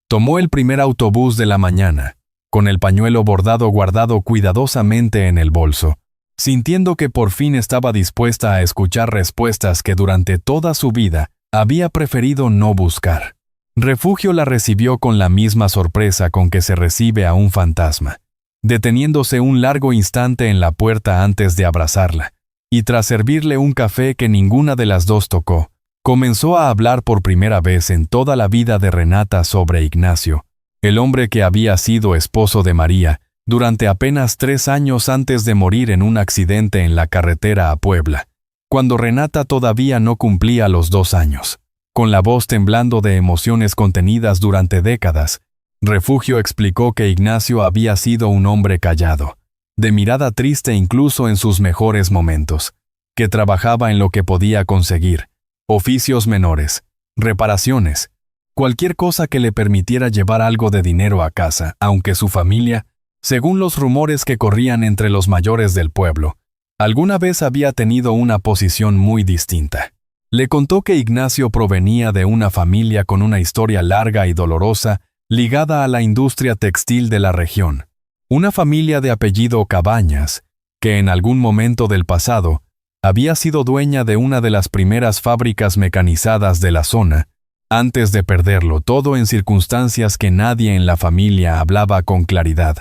Tomó el primer autobús de la mañana, con el pañuelo bordado guardado cuidadosamente en el bolso, sintiendo que por fin estaba dispuesta a escuchar respuestas que durante toda su vida había preferido no buscar. Refugio la recibió con la misma sorpresa con que se recibe a un fantasma, deteniéndose un largo instante en la puerta antes de abrazarla, y tras servirle un café que ninguna de las dos tocó, comenzó a hablar por primera vez en toda la vida de Renata sobre Ignacio, el hombre que había sido esposo de María durante apenas 3 años antes de morir en un accidente en la carretera a Puebla, cuando Renata todavía no cumplía los 2 años. Con la voz temblando de emociones contenidas durante décadas, Refugio explicó que Ignacio había sido un hombre callado, de mirada triste incluso en sus mejores momentos, que trabajaba en lo que podía conseguir, oficios menores, reparaciones, cualquier cosa que le permitiera llevar algo de dinero a casa, aunque su familia, según los rumores que corrían entre los mayores del pueblo, alguna vez había tenido una posición muy distinta. Le contó que Ignacio provenía de una familia con una historia larga y dolorosa ligada a la industria textil de la región, una familia de apellido Cabañas, que en algún momento del pasado había sido dueña de una de las primeras fábricas mecanizadas de la zona, antes de perderlo todo en circunstancias que nadie en la familia hablaba con claridad,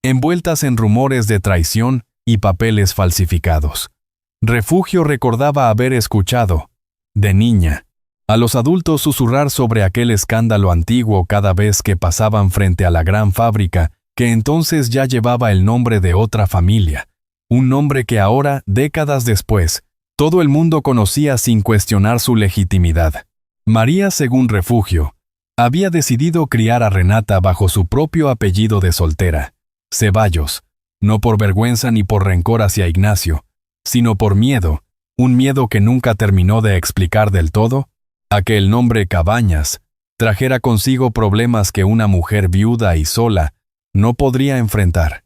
envueltas en rumores de traición y papeles falsificados. Refugio recordaba haber escuchado, de niña, a los adultos susurrar sobre aquel escándalo antiguo cada vez que pasaban frente a la gran fábrica que entonces ya llevaba el nombre de otra familia, un nombre que ahora, décadas después, todo el mundo conocía sin cuestionar su legitimidad. María, según Refugio, había decidido criar a Renata bajo su propio apellido de soltera, Ceballos, no por vergüenza ni por rencor hacia Ignacio, sino por miedo, un miedo que nunca terminó de explicar del todo, a que el nombre Cabañas trajera consigo problemas que una mujer viuda y sola no podría enfrentar,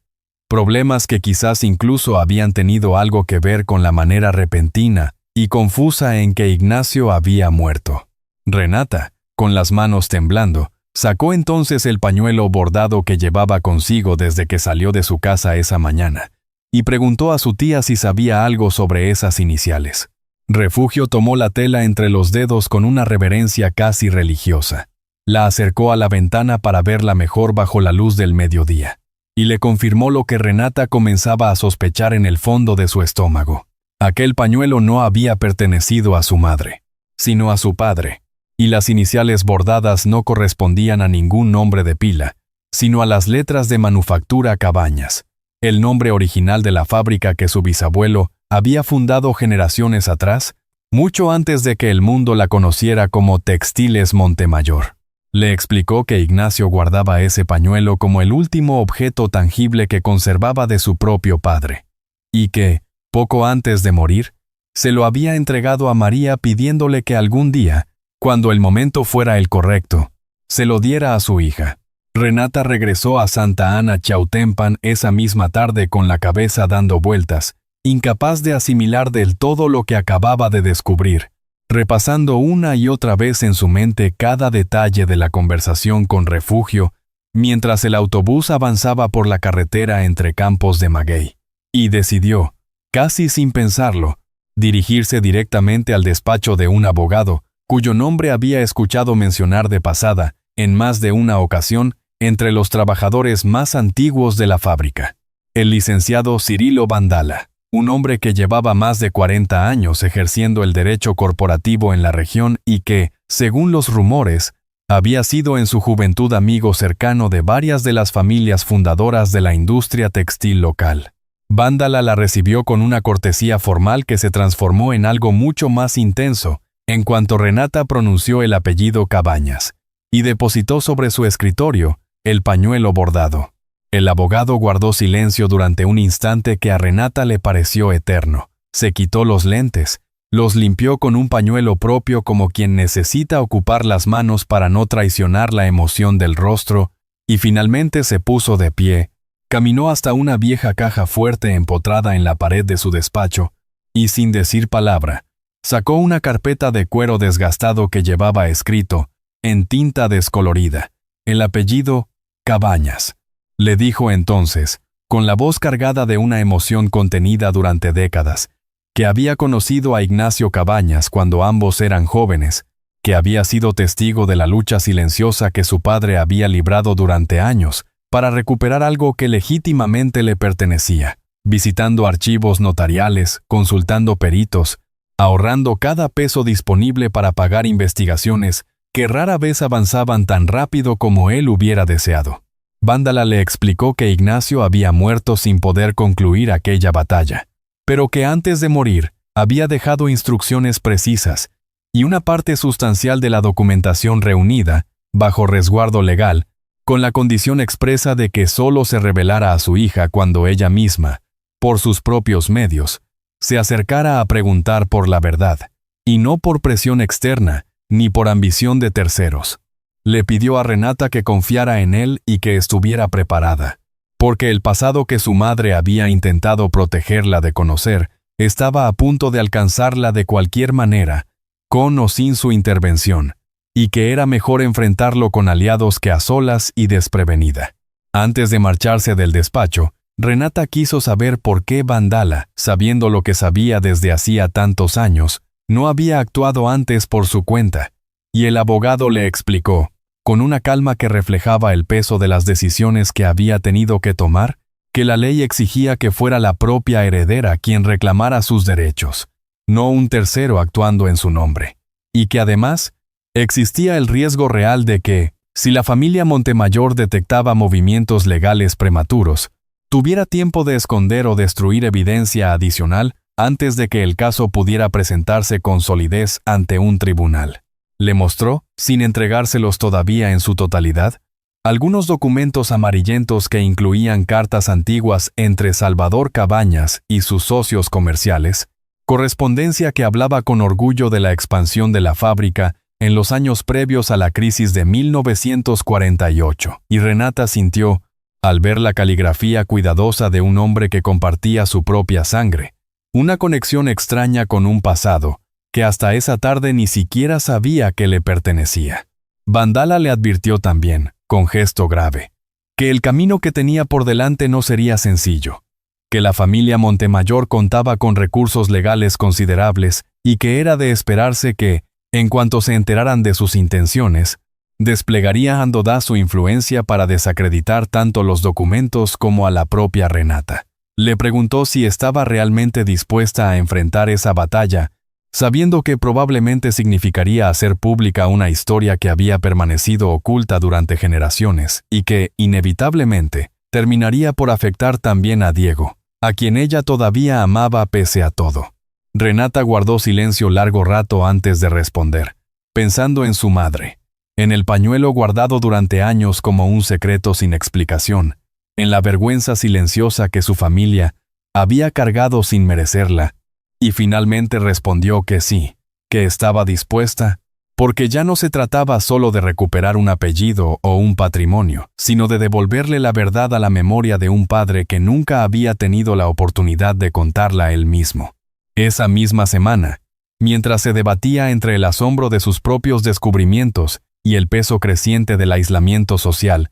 problemas que quizás incluso habían tenido algo que ver con la manera repentina y confusa en que Ignacio había muerto. Renata, con las manos temblando, sacó entonces el pañuelo bordado que llevaba consigo desde que salió de su casa esa mañana, y preguntó a su tía si sabía algo sobre esas iniciales. Refugio tomó la tela entre los dedos con una reverencia casi religiosa. La acercó a la ventana para verla mejor bajo la luz del mediodía, y le confirmó lo que Renata comenzaba a sospechar en el fondo de su estómago. Aquel pañuelo no había pertenecido a su madre, sino a su padre, y las iniciales bordadas no correspondían a ningún nombre de pila, sino a las letras de manufactura Cabañas, el nombre original de la fábrica que su bisabuelo había fundado generaciones atrás, mucho antes de que el mundo la conociera como Textiles Montemayor. Le explicó que Ignacio guardaba ese pañuelo como el último objeto tangible que conservaba de su propio padre, y que, poco antes de morir, se lo había entregado a María pidiéndole que algún día, cuando el momento fuera el correcto, se lo diera a su hija. Renata regresó a Santa Ana Chautempan esa misma tarde con la cabeza dando vueltas, incapaz de asimilar del todo lo que acababa de descubrir, repasando una y otra vez en su mente cada detalle de la conversación con Refugio, mientras el autobús avanzaba por la carretera entre campos de maguey, y decidió, casi sin pensarlo, dirigirse directamente al despacho de un abogado, cuyo nombre había escuchado mencionar de pasada, en más de una ocasión, entre los trabajadores más antiguos de la fábrica, el licenciado Cirilo Vandala, un hombre que llevaba más de 40 años ejerciendo el derecho corporativo en la región y que, según los rumores, había sido en su juventud amigo cercano de varias de las familias fundadoras de la industria textil local. Vandala la recibió con una cortesía formal que se transformó en algo mucho más intenso en cuanto Renata pronunció el apellido Cabañas, y depositó sobre su escritorio el pañuelo bordado. El abogado guardó silencio durante un instante que a Renata le pareció eterno. Se quitó los lentes, los limpió con un pañuelo propio como quien necesita ocupar las manos para no traicionar la emoción del rostro, y finalmente se puso de pie, caminó hasta una vieja caja fuerte empotrada en la pared de su despacho, y sin decir palabra, sacó una carpeta de cuero desgastado que llevaba escrito, en tinta descolorida, el apellido Cabañas. Le dijo entonces, con la voz cargada de una emoción contenida durante décadas, que había conocido a Ignacio Cabañas cuando ambos eran jóvenes, que había sido testigo de la lucha silenciosa que su padre había librado durante años para recuperar algo que legítimamente le pertenecía, visitando archivos notariales, consultando peritos, ahorrando cada peso disponible para pagar investigaciones que rara vez avanzaban tan rápido como él hubiera deseado. Vándala le explicó que Ignacio había muerto sin poder concluir aquella batalla, pero que antes de morir había dejado instrucciones precisas y una parte sustancial de la documentación reunida, bajo resguardo legal, con la condición expresa de que solo se revelara a su hija cuando ella misma, por sus propios medios, se acercara a preguntar por la verdad, y no por presión externa, ni por ambición de terceros. Le pidió a Renata que confiara en él y que estuviera preparada, porque el pasado que su madre había intentado protegerla de conocer estaba a punto de alcanzarla de cualquier manera, con o sin su intervención, y que era mejor enfrentarlo con aliados que a solas y desprevenida. Antes de marcharse del despacho, Renata quiso saber por qué Vandala, sabiendo lo que sabía desde hacía tantos años, no había actuado antes por su cuenta, y el abogado le explicó, con una calma que reflejaba el peso de las decisiones que había tenido que tomar, que la ley exigía que fuera la propia heredera quien reclamara sus derechos, no un tercero actuando en su nombre, y que además existía el riesgo real de que, si la familia Montemayor detectaba movimientos legales prematuros, tuviera tiempo de esconder o destruir evidencia adicional antes de que el caso pudiera presentarse con solidez ante un tribunal. Le mostró, sin entregárselos todavía en su totalidad, algunos documentos amarillentos que incluían cartas antiguas entre Salvador Cabañas y sus socios comerciales, correspondencia que hablaba con orgullo de la expansión de la fábrica en los años previos a la crisis de 1948, y Renata sintió, al ver la caligrafía cuidadosa de un hombre que compartía su propia sangre, una conexión extraña con un pasado que hasta esa tarde ni siquiera sabía que le pertenecía. Vandala le advirtió también, con gesto grave, que el camino que tenía por delante no sería sencillo, que la familia Montemayor contaba con recursos legales considerables y que era de esperarse que, en cuanto se enteraran de sus intenciones, desplegaría andodaz su influencia para desacreditar tanto los documentos como a la propia Renata. Le preguntó si estaba realmente dispuesta a enfrentar esa batalla, sabiendo que probablemente significaría hacer pública una historia que había permanecido oculta durante generaciones y que, inevitablemente, terminaría por afectar también a Diego, a quien ella todavía amaba pese a todo. Renata guardó silencio largo rato antes de responder, pensando en su madre, en el pañuelo guardado durante años como un secreto sin explicación, en la vergüenza silenciosa que su familia había cargado sin merecerla, y finalmente respondió que sí, que estaba dispuesta, porque ya no se trataba solo de recuperar un apellido o un patrimonio, sino de devolverle la verdad a la memoria de un padre que nunca había tenido la oportunidad de contarla él mismo. Esa misma semana, mientras se debatía entre el asombro de sus propios descubrimientos y el peso creciente del aislamiento social,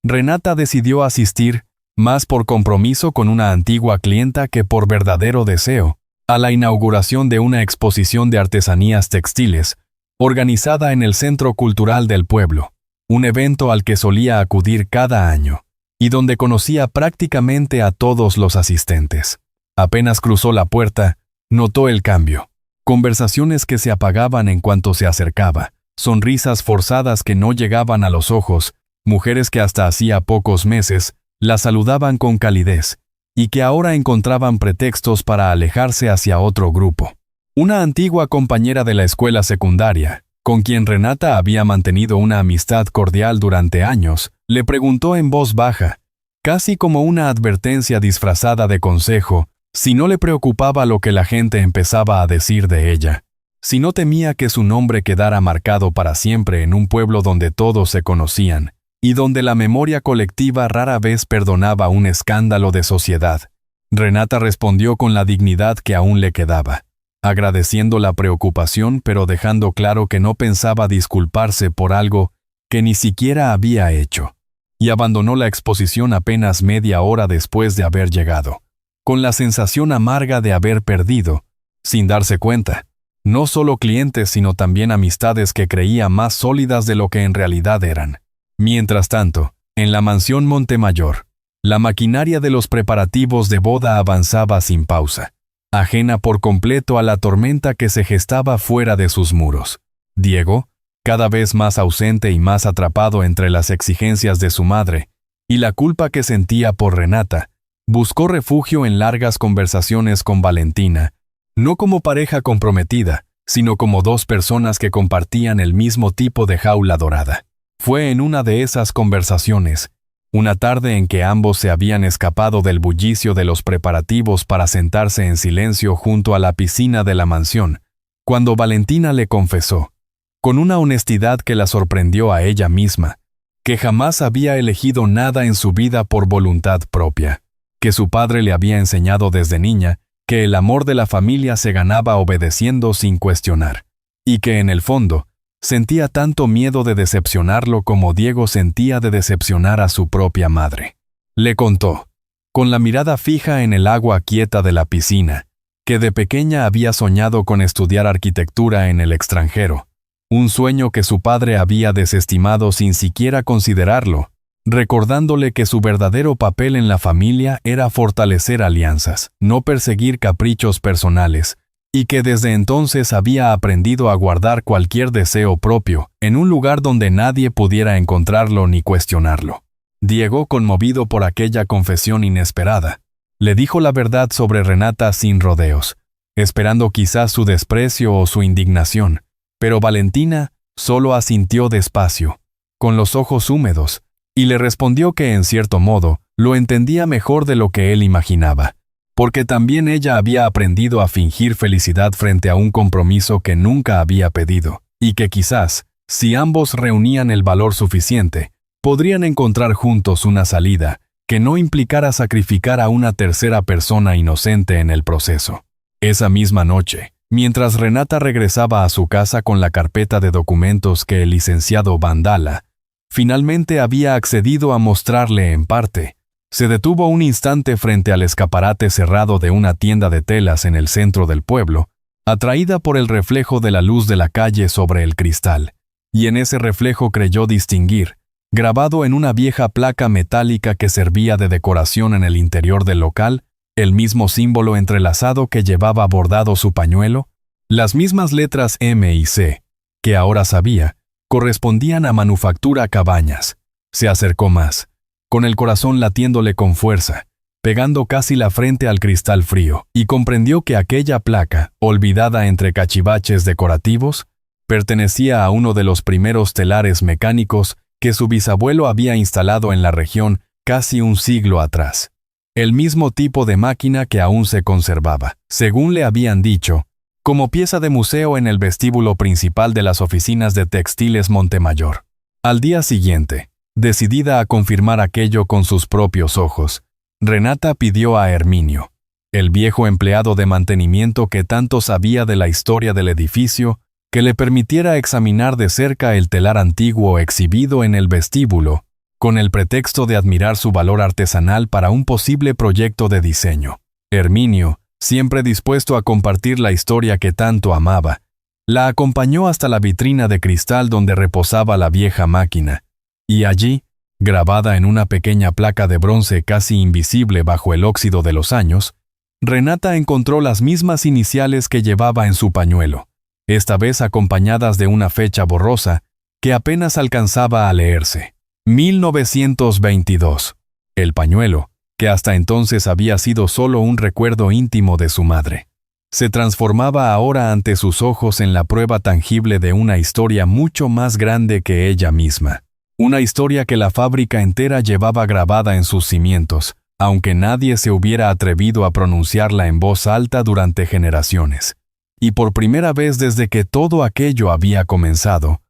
Renata decidió asistir, más por compromiso con una antigua clienta que por verdadero deseo, a la inauguración de una exposición de artesanías textiles, organizada en el Centro Cultural del pueblo, un evento al que solía acudir cada año, y donde conocía prácticamente a todos los asistentes. Apenas cruzó la puerta, notó el cambio. Conversaciones que se apagaban en cuanto se acercaba, sonrisas forzadas que no llegaban a los ojos, mujeres que hasta hacía pocos meses la saludaban con calidez, y que ahora encontraban pretextos para alejarse hacia otro grupo. Una antigua compañera de la escuela secundaria, con quien Renata había mantenido una amistad cordial durante años, le preguntó en voz baja, casi como una advertencia disfrazada de consejo, si no le preocupaba lo que la gente empezaba a decir de ella, si no temía que su nombre quedara marcado para siempre en un pueblo donde todos se conocían, y donde la memoria colectiva rara vez perdonaba un escándalo de sociedad, Renata respondió con la dignidad que aún le quedaba, agradeciendo la preocupación pero dejando claro que no pensaba disculparse por algo que ni siquiera había hecho, y abandonó la exposición apenas media hora después de haber llegado, con la sensación amarga de haber perdido, sin darse cuenta, no solo clientes sino también amistades que creía más sólidas de lo que en realidad eran. Mientras tanto, en la mansión Montemayor, la maquinaria de los preparativos de boda avanzaba sin pausa, ajena por completo a la tormenta que se gestaba fuera de sus muros. Diego, cada vez más ausente y más atrapado entre las exigencias de su madre y la culpa que sentía por Renata, buscó refugio en largas conversaciones con Valentina, no como pareja comprometida, sino como dos personas que compartían el mismo tipo de jaula dorada. Fue en una de esas conversaciones, una tarde en que ambos se habían escapado del bullicio de los preparativos para sentarse en silencio junto a la piscina de la mansión, cuando Valentina le confesó, con una honestidad que la sorprendió a ella misma, que jamás había elegido nada en su vida por voluntad propia, que su padre le había enseñado desde niña que el amor de la familia se ganaba obedeciendo sin cuestionar, y que en el fondo sentía tanto miedo de decepcionarlo como Diego sentía de decepcionar a su propia madre. Le contó, con la mirada fija en el agua quieta de la piscina, que de pequeña había soñado con estudiar arquitectura en el extranjero, un sueño que su padre había desestimado sin siquiera considerarlo, recordándole que su verdadero papel en la familia era fortalecer alianzas, no perseguir caprichos personales, y que desde entonces había aprendido a guardar cualquier deseo propio en un lugar donde nadie pudiera encontrarlo ni cuestionarlo. Diego, conmovido por aquella confesión inesperada, le dijo la verdad sobre Renata sin rodeos, esperando quizás su desprecio o su indignación, pero Valentina solo asintió despacio, con los ojos húmedos, y le respondió que en cierto modo lo entendía mejor de lo que él imaginaba, porque también ella había aprendido a fingir felicidad frente a un compromiso que nunca había pedido, y que quizás, si ambos reunían el valor suficiente, podrían encontrar juntos una salida que no implicara sacrificar a una tercera persona inocente en el proceso. Esa misma noche, mientras Renata regresaba a su casa con la carpeta de documentos que el licenciado Vandala finalmente había accedido a mostrarle en parte, se detuvo un instante frente al escaparate cerrado de una tienda de telas en el centro del pueblo, atraída por el reflejo de la luz de la calle sobre el cristal, y en ese reflejo creyó distinguir, grabado en una vieja placa metálica que servía de decoración en el interior del local, el mismo símbolo entrelazado que llevaba bordado su pañuelo, las mismas letras M y C, que ahora sabía, correspondían a Manufactura Cabañas. Se acercó más, con el corazón latiéndole con fuerza, pegando casi la frente al cristal frío, y comprendió que aquella placa, olvidada entre cachivaches decorativos, pertenecía a uno de los primeros telares mecánicos que su bisabuelo había instalado en la región casi un siglo atrás. El mismo tipo de máquina que aún se conservaba, según le habían dicho, como pieza de museo en el vestíbulo principal de las oficinas de Textiles Montemayor. Al día siguiente, decidida a confirmar aquello con sus propios ojos, Renata pidió a Herminio, el viejo empleado de mantenimiento que tanto sabía de la historia del edificio, que le permitiera examinar de cerca el telar antiguo exhibido en el vestíbulo, con el pretexto de admirar su valor artesanal para un posible proyecto de diseño. Herminio, siempre dispuesto a compartir la historia que tanto amaba, la acompañó hasta la vitrina de cristal donde reposaba la vieja máquina, y allí, grabada en una pequeña placa de bronce casi invisible bajo el óxido de los años, Renata encontró las mismas iniciales que llevaba en su pañuelo, esta vez acompañadas de una fecha borrosa que apenas alcanzaba a leerse. 1922. El pañuelo, que hasta entonces había sido solo un recuerdo íntimo de su madre, se transformaba ahora ante sus ojos en la prueba tangible de una historia mucho más grande que ella misma. Una historia que la fábrica entera llevaba grabada en sus cimientos, aunque nadie se hubiera atrevido a pronunciarla en voz alta durante generaciones. Y por primera vez desde que todo aquello había comenzado,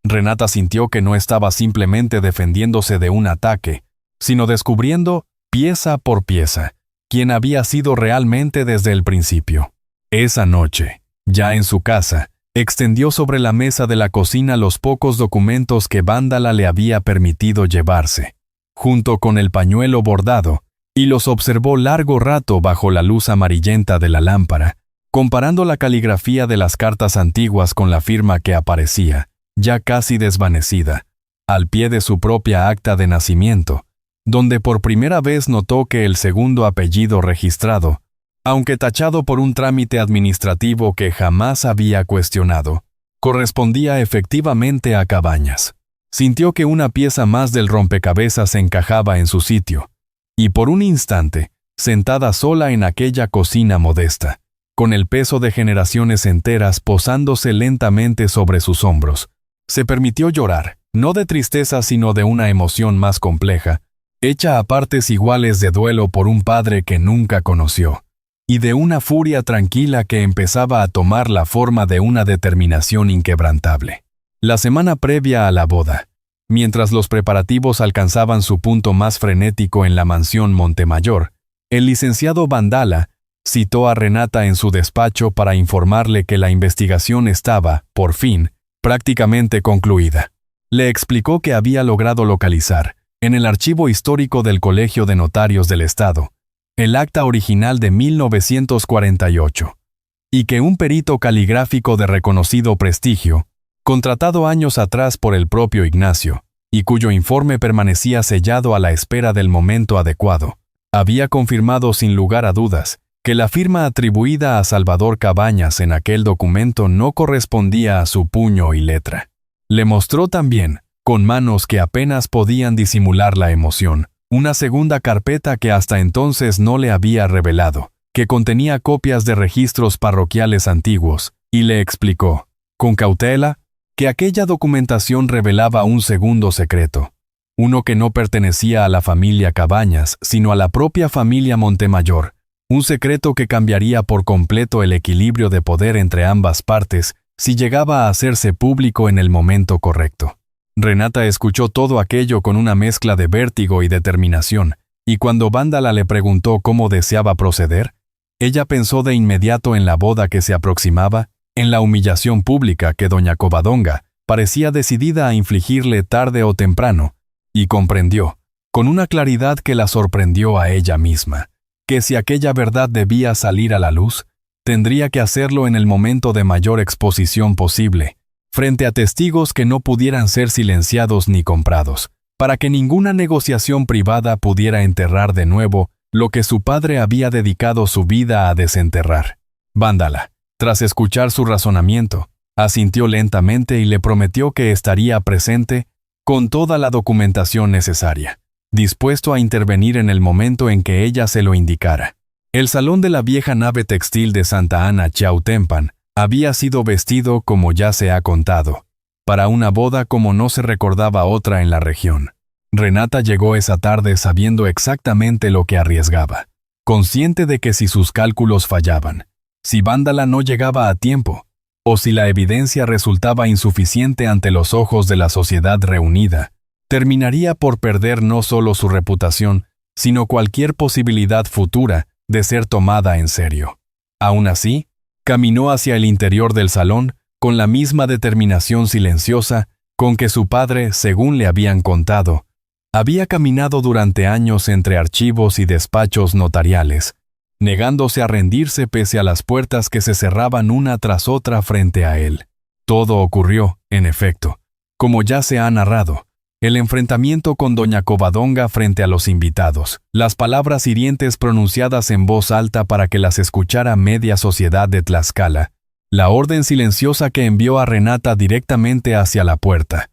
Renata sintió que no estaba simplemente defendiéndose de un ataque, sino descubriendo, pieza por pieza, quién había sido realmente desde el principio. Esa noche, ya en su casa, extendió sobre la mesa de la cocina los pocos documentos que Vándala le había permitido llevarse, junto con el pañuelo bordado, y los observó largo rato bajo la luz amarillenta de la lámpara, comparando la caligrafía de las cartas antiguas con la firma que aparecía, ya casi desvanecida, al pie de su propia acta de nacimiento, donde por primera vez notó que el segundo apellido registrado, aunque tachado por un trámite administrativo que jamás había cuestionado, correspondía efectivamente a Cabañas. Sintió que una pieza más del rompecabezas encajaba en su sitio, y por un instante, sentada sola en aquella cocina modesta, con el peso de generaciones enteras posándose lentamente sobre sus hombros, se permitió llorar, no de tristeza sino de una emoción más compleja, hecha a partes iguales de duelo por un padre que nunca conoció, y de una furia tranquila que empezaba a tomar la forma de una determinación inquebrantable. La semana previa a la boda, mientras los preparativos alcanzaban su punto más frenético en la mansión Montemayor, el licenciado Vándala citó a Renata en su despacho para informarle que la investigación estaba, por fin, prácticamente concluida. Le explicó que había logrado localizar, en el archivo histórico del Colegio de Notarios del Estado, el acta original de 1948, y que un perito caligráfico de reconocido prestigio, contratado años atrás por el propio Ignacio, y cuyo informe permanecía sellado a la espera del momento adecuado, había confirmado sin lugar a dudas que la firma atribuida a Salvador Cabañas en aquel documento no correspondía a su puño y letra. Le mostró también, con manos que apenas podían disimular la emoción, una segunda carpeta que hasta entonces no le había revelado, que contenía copias de registros parroquiales antiguos, y le explicó, con cautela, que aquella documentación revelaba un segundo secreto, uno que no pertenecía a la familia Cabañas, sino a la propia familia Montemayor, un secreto que cambiaría por completo el equilibrio de poder entre ambas partes si llegaba a hacerse público en el momento correcto. Renata escuchó todo aquello con una mezcla de vértigo y determinación, y cuando Vándala le preguntó cómo deseaba proceder, ella pensó de inmediato en la boda que se aproximaba, en la humillación pública que doña Covadonga parecía decidida a infligirle tarde o temprano, y comprendió, con una claridad que la sorprendió a ella misma, que si aquella verdad debía salir a la luz, tendría que hacerlo en el momento de mayor exposición posible, frente a testigos que no pudieran ser silenciados ni comprados, para que ninguna negociación privada pudiera enterrar de nuevo lo que su padre había dedicado su vida a desenterrar. Vándala, tras escuchar su razonamiento, asintió lentamente y le prometió que estaría presente con toda la documentación necesaria, dispuesto a intervenir en el momento en que ella se lo indicara. El salón de la vieja nave textil de Santa Ana Chiautempan había sido vestido, como ya se ha contado, para una boda como no se recordaba otra en la región. Renata llegó esa tarde sabiendo exactamente lo que arriesgaba, consciente de que si sus cálculos fallaban, si Vándala no llegaba a tiempo, o si la evidencia resultaba insuficiente ante los ojos de la sociedad reunida, terminaría por perder no solo su reputación, sino cualquier posibilidad futura de ser tomada en serio. Aún así, caminó hacia el interior del salón con la misma determinación silenciosa con que su padre, según le habían contado, había caminado durante años entre archivos y despachos notariales, negándose a rendirse pese a las puertas que se cerraban una tras otra frente a él. Todo ocurrió, en efecto, como ya se ha narrado, el enfrentamiento con doña Covadonga frente a los invitados, las palabras hirientes pronunciadas en voz alta para que las escuchara media sociedad de Tlaxcala, la orden silenciosa que envió a Renata directamente hacia la puerta,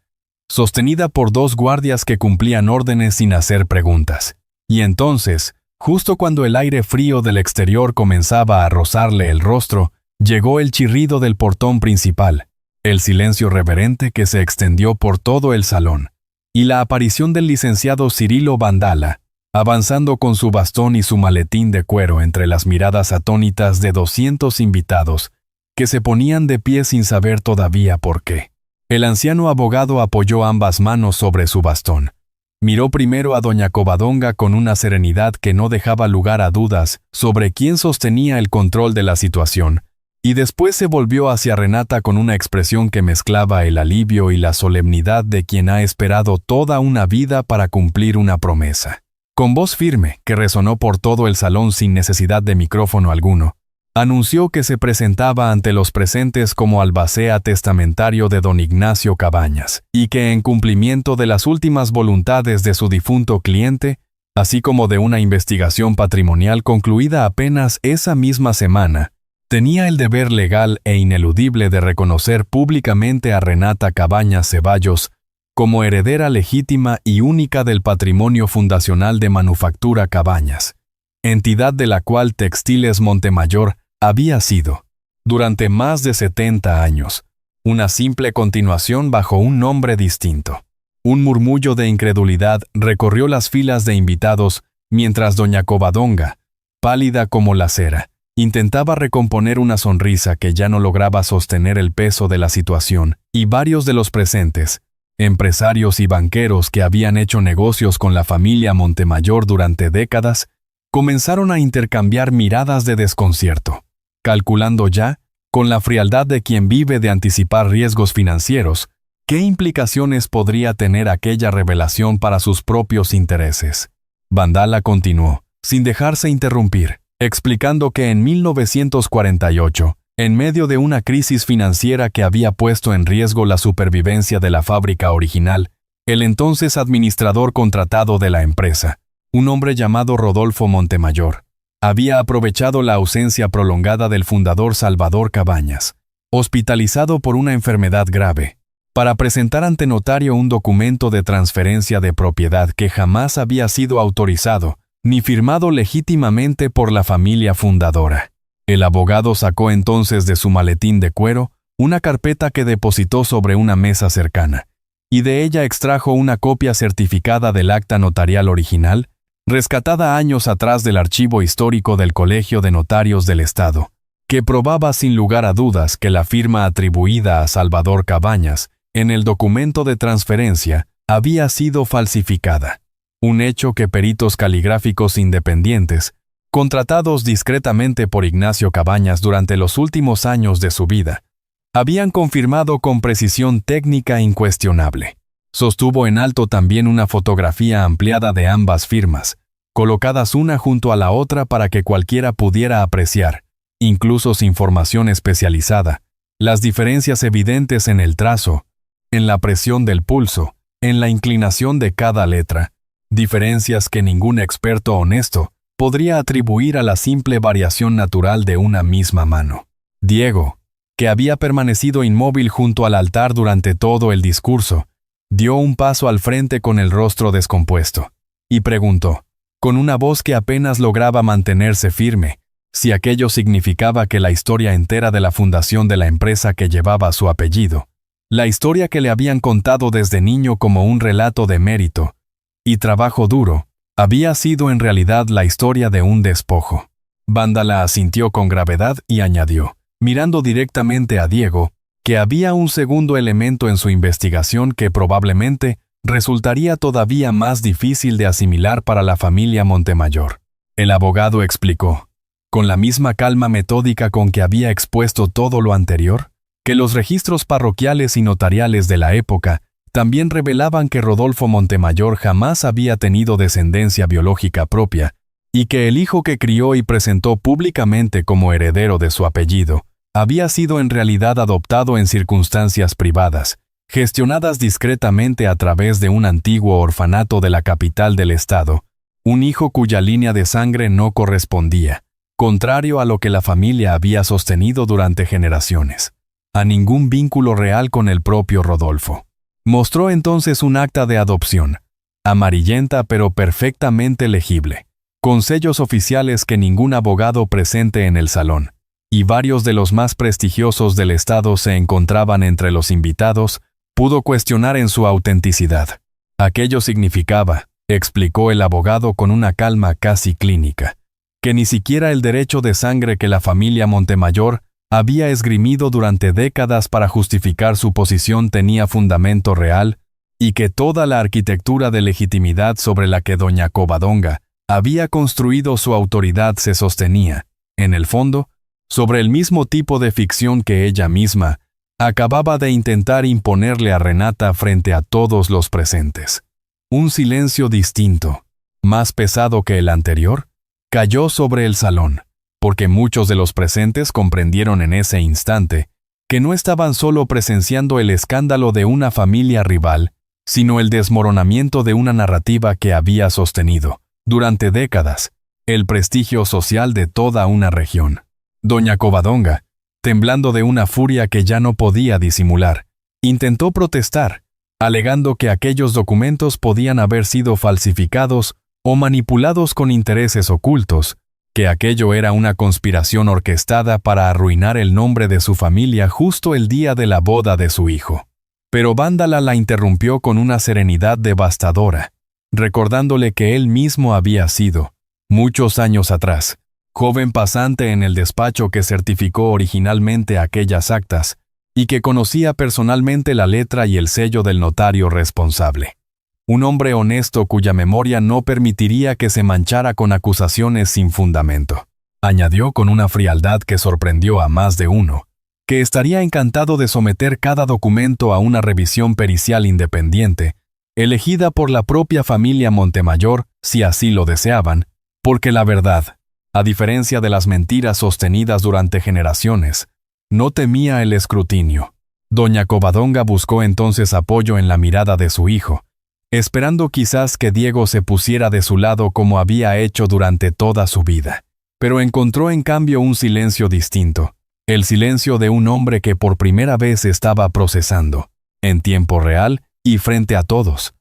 sostenida por dos guardias que cumplían órdenes sin hacer preguntas. Y entonces, justo cuando el aire frío del exterior comenzaba a rozarle el rostro, llegó el chirrido del portón principal, el silencio reverente que se extendió por todo el salón, y la aparición del licenciado Cirilo Vándala, avanzando con su bastón y su maletín de cuero entre las miradas atónitas de 200 invitados, que se ponían de pie sin saber todavía por qué. El anciano abogado apoyó ambas manos sobre su bastón. Miró primero a doña Covadonga con una serenidad que no dejaba lugar a dudas sobre quién sostenía el control de la situación, y después se volvió hacia Renata con una expresión que mezclaba el alivio y la solemnidad de quien ha esperado toda una vida para cumplir una promesa. Con voz firme, que resonó por todo el salón sin necesidad de micrófono alguno, anunció que se presentaba ante los presentes como albacea testamentario de don Ignacio Cabañas, y que en cumplimiento de las últimas voluntades de su difunto cliente, así como de una investigación patrimonial concluida apenas esa misma semana, tenía el deber legal e ineludible de reconocer públicamente a Renata Cabañas Ceballos como heredera legítima y única del patrimonio fundacional de Manufactura Cabañas, entidad de la cual Textiles Montemayor había sido, durante más de 70 años, una simple continuación bajo un nombre distinto. Un murmullo de incredulidad recorrió las filas de invitados mientras doña Covadonga, pálida como la cera, intentaba recomponer una sonrisa que ya no lograba sostener el peso de la situación, y varios de los presentes, empresarios y banqueros que habían hecho negocios con la familia Montemayor durante décadas, comenzaron a intercambiar miradas de desconcierto, calculando ya, con la frialdad de quien vive de anticipar riesgos financieros, qué implicaciones podría tener aquella revelación para sus propios intereses. Vandala continuó, sin dejarse interrumpir, explicando que en 1948, en medio de una crisis financiera que había puesto en riesgo la supervivencia de la fábrica original, el entonces administrador contratado de la empresa, un hombre llamado Rodolfo Montemayor, había aprovechado la ausencia prolongada del fundador Salvador Cabañas, hospitalizado por una enfermedad grave, para presentar ante notario un documento de transferencia de propiedad que jamás había sido autorizado ni firmado legítimamente por la familia fundadora. El abogado sacó entonces de su maletín de cuero una carpeta que depositó sobre una mesa cercana, y de ella extrajo una copia certificada del acta notarial original, rescatada años atrás del archivo histórico del Colegio de Notarios del Estado, que probaba sin lugar a dudas que la firma atribuida a Salvador Cabañas en el documento de transferencia había sido falsificada, un hecho que peritos caligráficos independientes, contratados discretamente por Ignacio Cabañas durante los últimos años de su vida, habían confirmado con precisión técnica incuestionable. Sostuvo en alto también una fotografía ampliada de ambas firmas, colocadas una junto a la otra para que cualquiera pudiera apreciar, incluso sin formación especializada, las diferencias evidentes en el trazo, en la presión del pulso, en la inclinación de cada letra, diferencias que ningún experto honesto podría atribuir a la simple variación natural de una misma mano. Diego, que había permanecido inmóvil junto al altar durante todo el discurso, dio un paso al frente con el rostro descompuesto, y preguntó, con una voz que apenas lograba mantenerse firme, si aquello significaba que la historia entera de la fundación de la empresa que llevaba su apellido, la historia que le habían contado desde niño como un relato de mérito y trabajo duro, había sido en realidad la historia de un despojo. Vandala asintió con gravedad y añadió, mirando directamente a Diego, que había un segundo elemento en su investigación que probablemente resultaría todavía más difícil de asimilar para la familia Montemayor. El abogado explicó, con la misma calma metódica con que había expuesto todo lo anterior, que los registros parroquiales y notariales de la época también revelaban que Rodolfo Montemayor jamás había tenido descendencia biológica propia, y que el hijo que crió y presentó públicamente como heredero de su apellido había sido en realidad adoptado en circunstancias privadas, gestionadas discretamente a través de un antiguo orfanato de la capital del estado, un hijo cuya línea de sangre no correspondía, contrario a lo que la familia había sostenido durante generaciones, a ningún vínculo real con el propio Rodolfo. Mostró entonces un acta de adopción, amarillenta pero perfectamente legible, con sellos oficiales que ningún abogado presente en el salón, y varios de los más prestigiosos del estado se encontraban entre los invitados, pudo cuestionar en su autenticidad. Aquello significaba, explicó el abogado con una calma casi clínica, que ni siquiera el derecho de sangre que la familia Montemayor había esgrimido durante décadas para justificar su posición tenía fundamento real y que toda la arquitectura de legitimidad sobre la que doña Covadonga había construido su autoridad se sostenía, en el fondo, sobre el mismo tipo de ficción que ella misma acababa de intentar imponerle a Renata frente a todos los presentes. Un silencio distinto, más pesado que el anterior, cayó sobre el salón, porque muchos de los presentes comprendieron en ese instante que no estaban solo presenciando el escándalo de una familia rival, sino el desmoronamiento de una narrativa que había sostenido, durante décadas, el prestigio social de toda una región. Doña Covadonga, temblando de una furia que ya no podía disimular, intentó protestar, alegando que aquellos documentos podían haber sido falsificados o manipulados con intereses ocultos, que aquello era una conspiración orquestada para arruinar el nombre de su familia justo el día de la boda de su hijo. Pero Vándala la interrumpió con una serenidad devastadora, recordándole que él mismo había sido, muchos años atrás, joven pasante en el despacho que certificó originalmente aquellas actas y que conocía personalmente la letra y el sello del notario responsable. Un hombre honesto cuya memoria no permitiría que se manchara con acusaciones sin fundamento. Añadió con una frialdad que sorprendió a más de uno, que estaría encantado de someter cada documento a una revisión pericial independiente, elegida por la propia familia Montemayor, si así lo deseaban, porque la verdad, a diferencia de las mentiras sostenidas durante generaciones, no temía el escrutinio. Doña Covadonga buscó entonces apoyo en la mirada de su hijo, esperando quizás que Diego se pusiera de su lado como había hecho durante toda su vida. Pero encontró en cambio un silencio distinto, el silencio de un hombre que por primera vez estaba procesando, en tiempo real y frente a todos,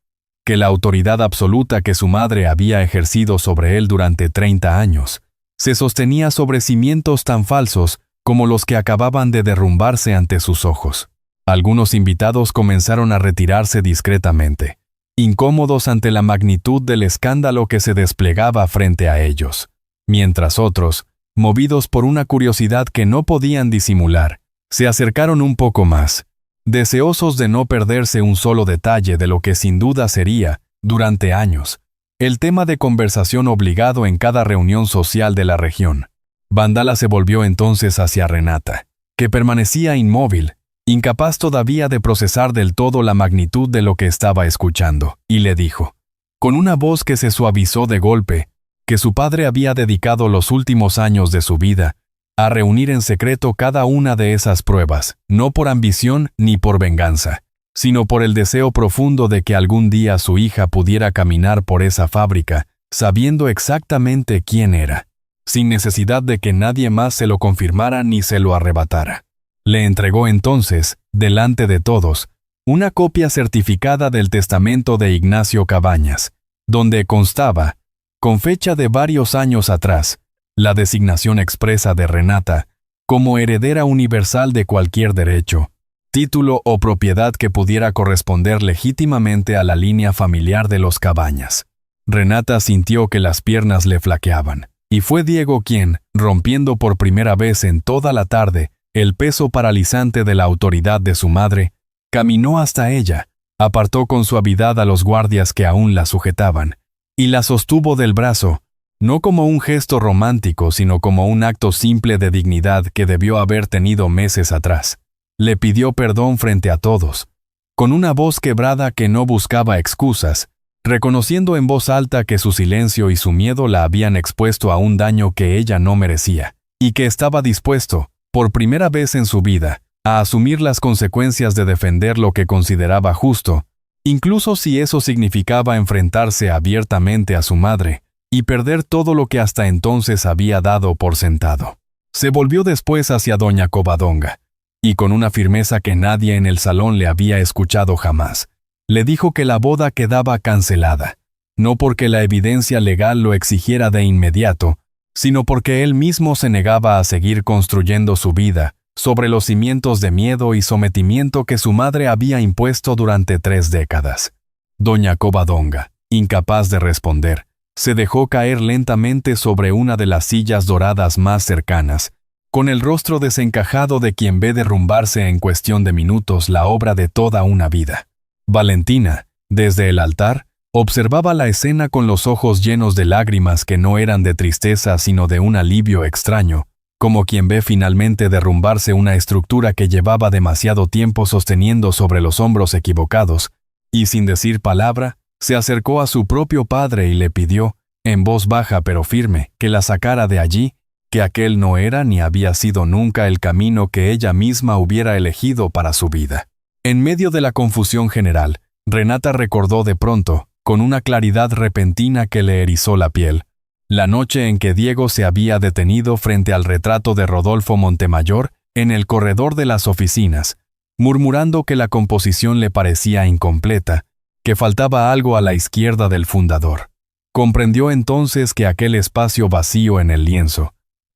que la autoridad absoluta que su madre había ejercido sobre él durante 30 años, se sostenía sobre cimientos tan falsos como los que acababan de derrumbarse ante sus ojos. Algunos invitados comenzaron a retirarse discretamente, incómodos ante la magnitud del escándalo que se desplegaba frente a ellos, mientras otros, movidos por una curiosidad que no podían disimular, se acercaron un poco más, deseosos de no perderse un solo detalle de lo que sin duda sería, durante años, el tema de conversación obligado en cada reunión social de la región. Vándala se volvió entonces hacia Renata, que permanecía inmóvil, incapaz todavía de procesar del todo la magnitud de lo que estaba escuchando, y le dijo, con una voz que se suavizó de golpe, que su padre había dedicado los últimos años de su vida a reunir en secreto cada una de esas pruebas, no por ambición ni por venganza, sino por el deseo profundo de que algún día su hija pudiera caminar por esa fábrica, sabiendo exactamente quién era, sin necesidad de que nadie más se lo confirmara ni se lo arrebatara. Le entregó entonces, delante de todos, una copia certificada del testamento de Ignacio Cabañas, donde constaba, con fecha de varios años atrás, la designación expresa de Renata como heredera universal de cualquier derecho, título o propiedad que pudiera corresponder legítimamente a la línea familiar de los Cabañas. Renata sintió que las piernas le flaqueaban, y fue Diego quien, rompiendo por primera vez en toda la tarde el peso paralizante de la autoridad de su madre, caminó hasta ella, apartó con suavidad a los guardias que aún la sujetaban, y la sostuvo del brazo, no como un gesto romántico, sino como un acto simple de dignidad que debió haber tenido meses atrás. Le pidió perdón frente a todos, con una voz quebrada que no buscaba excusas, reconociendo en voz alta que su silencio y su miedo la habían expuesto a un daño que ella no merecía, y que estaba dispuesto, por primera vez en su vida, a asumir las consecuencias de defender lo que consideraba justo, incluso si eso significaba enfrentarse abiertamente a su madre y perder todo lo que hasta entonces había dado por sentado. Se volvió después hacia doña Covadonga, y con una firmeza que nadie en el salón le había escuchado jamás, le dijo que la boda quedaba cancelada, no porque la evidencia legal lo exigiera de inmediato, sino porque él mismo se negaba a seguir construyendo su vida sobre los cimientos de miedo y sometimiento que su madre había impuesto durante 3 décadas. Doña Covadonga, incapaz de responder, se dejó caer lentamente sobre una de las sillas doradas más cercanas, con el rostro desencajado de quien ve derrumbarse en cuestión de minutos la obra de toda una vida. Valentina, desde el altar, observaba la escena con los ojos llenos de lágrimas que no eran de tristeza sino de un alivio extraño, como quien ve finalmente derrumbarse una estructura que llevaba demasiado tiempo sosteniendo sobre los hombros equivocados, y sin decir palabra, se acercó a su propio padre y le pidió, en voz baja pero firme, que la sacara de allí, que aquel no era ni había sido nunca el camino que ella misma hubiera elegido para su vida. En medio de la confusión general, Renata recordó de pronto, con una claridad repentina que le erizó la piel, la noche en que Diego se había detenido frente al retrato de Rodolfo Montemayor en el corredor de las oficinas, murmurando que la composición le parecía incompleta, que faltaba algo a la izquierda del fundador. Comprendió entonces que aquel espacio vacío en el lienzo,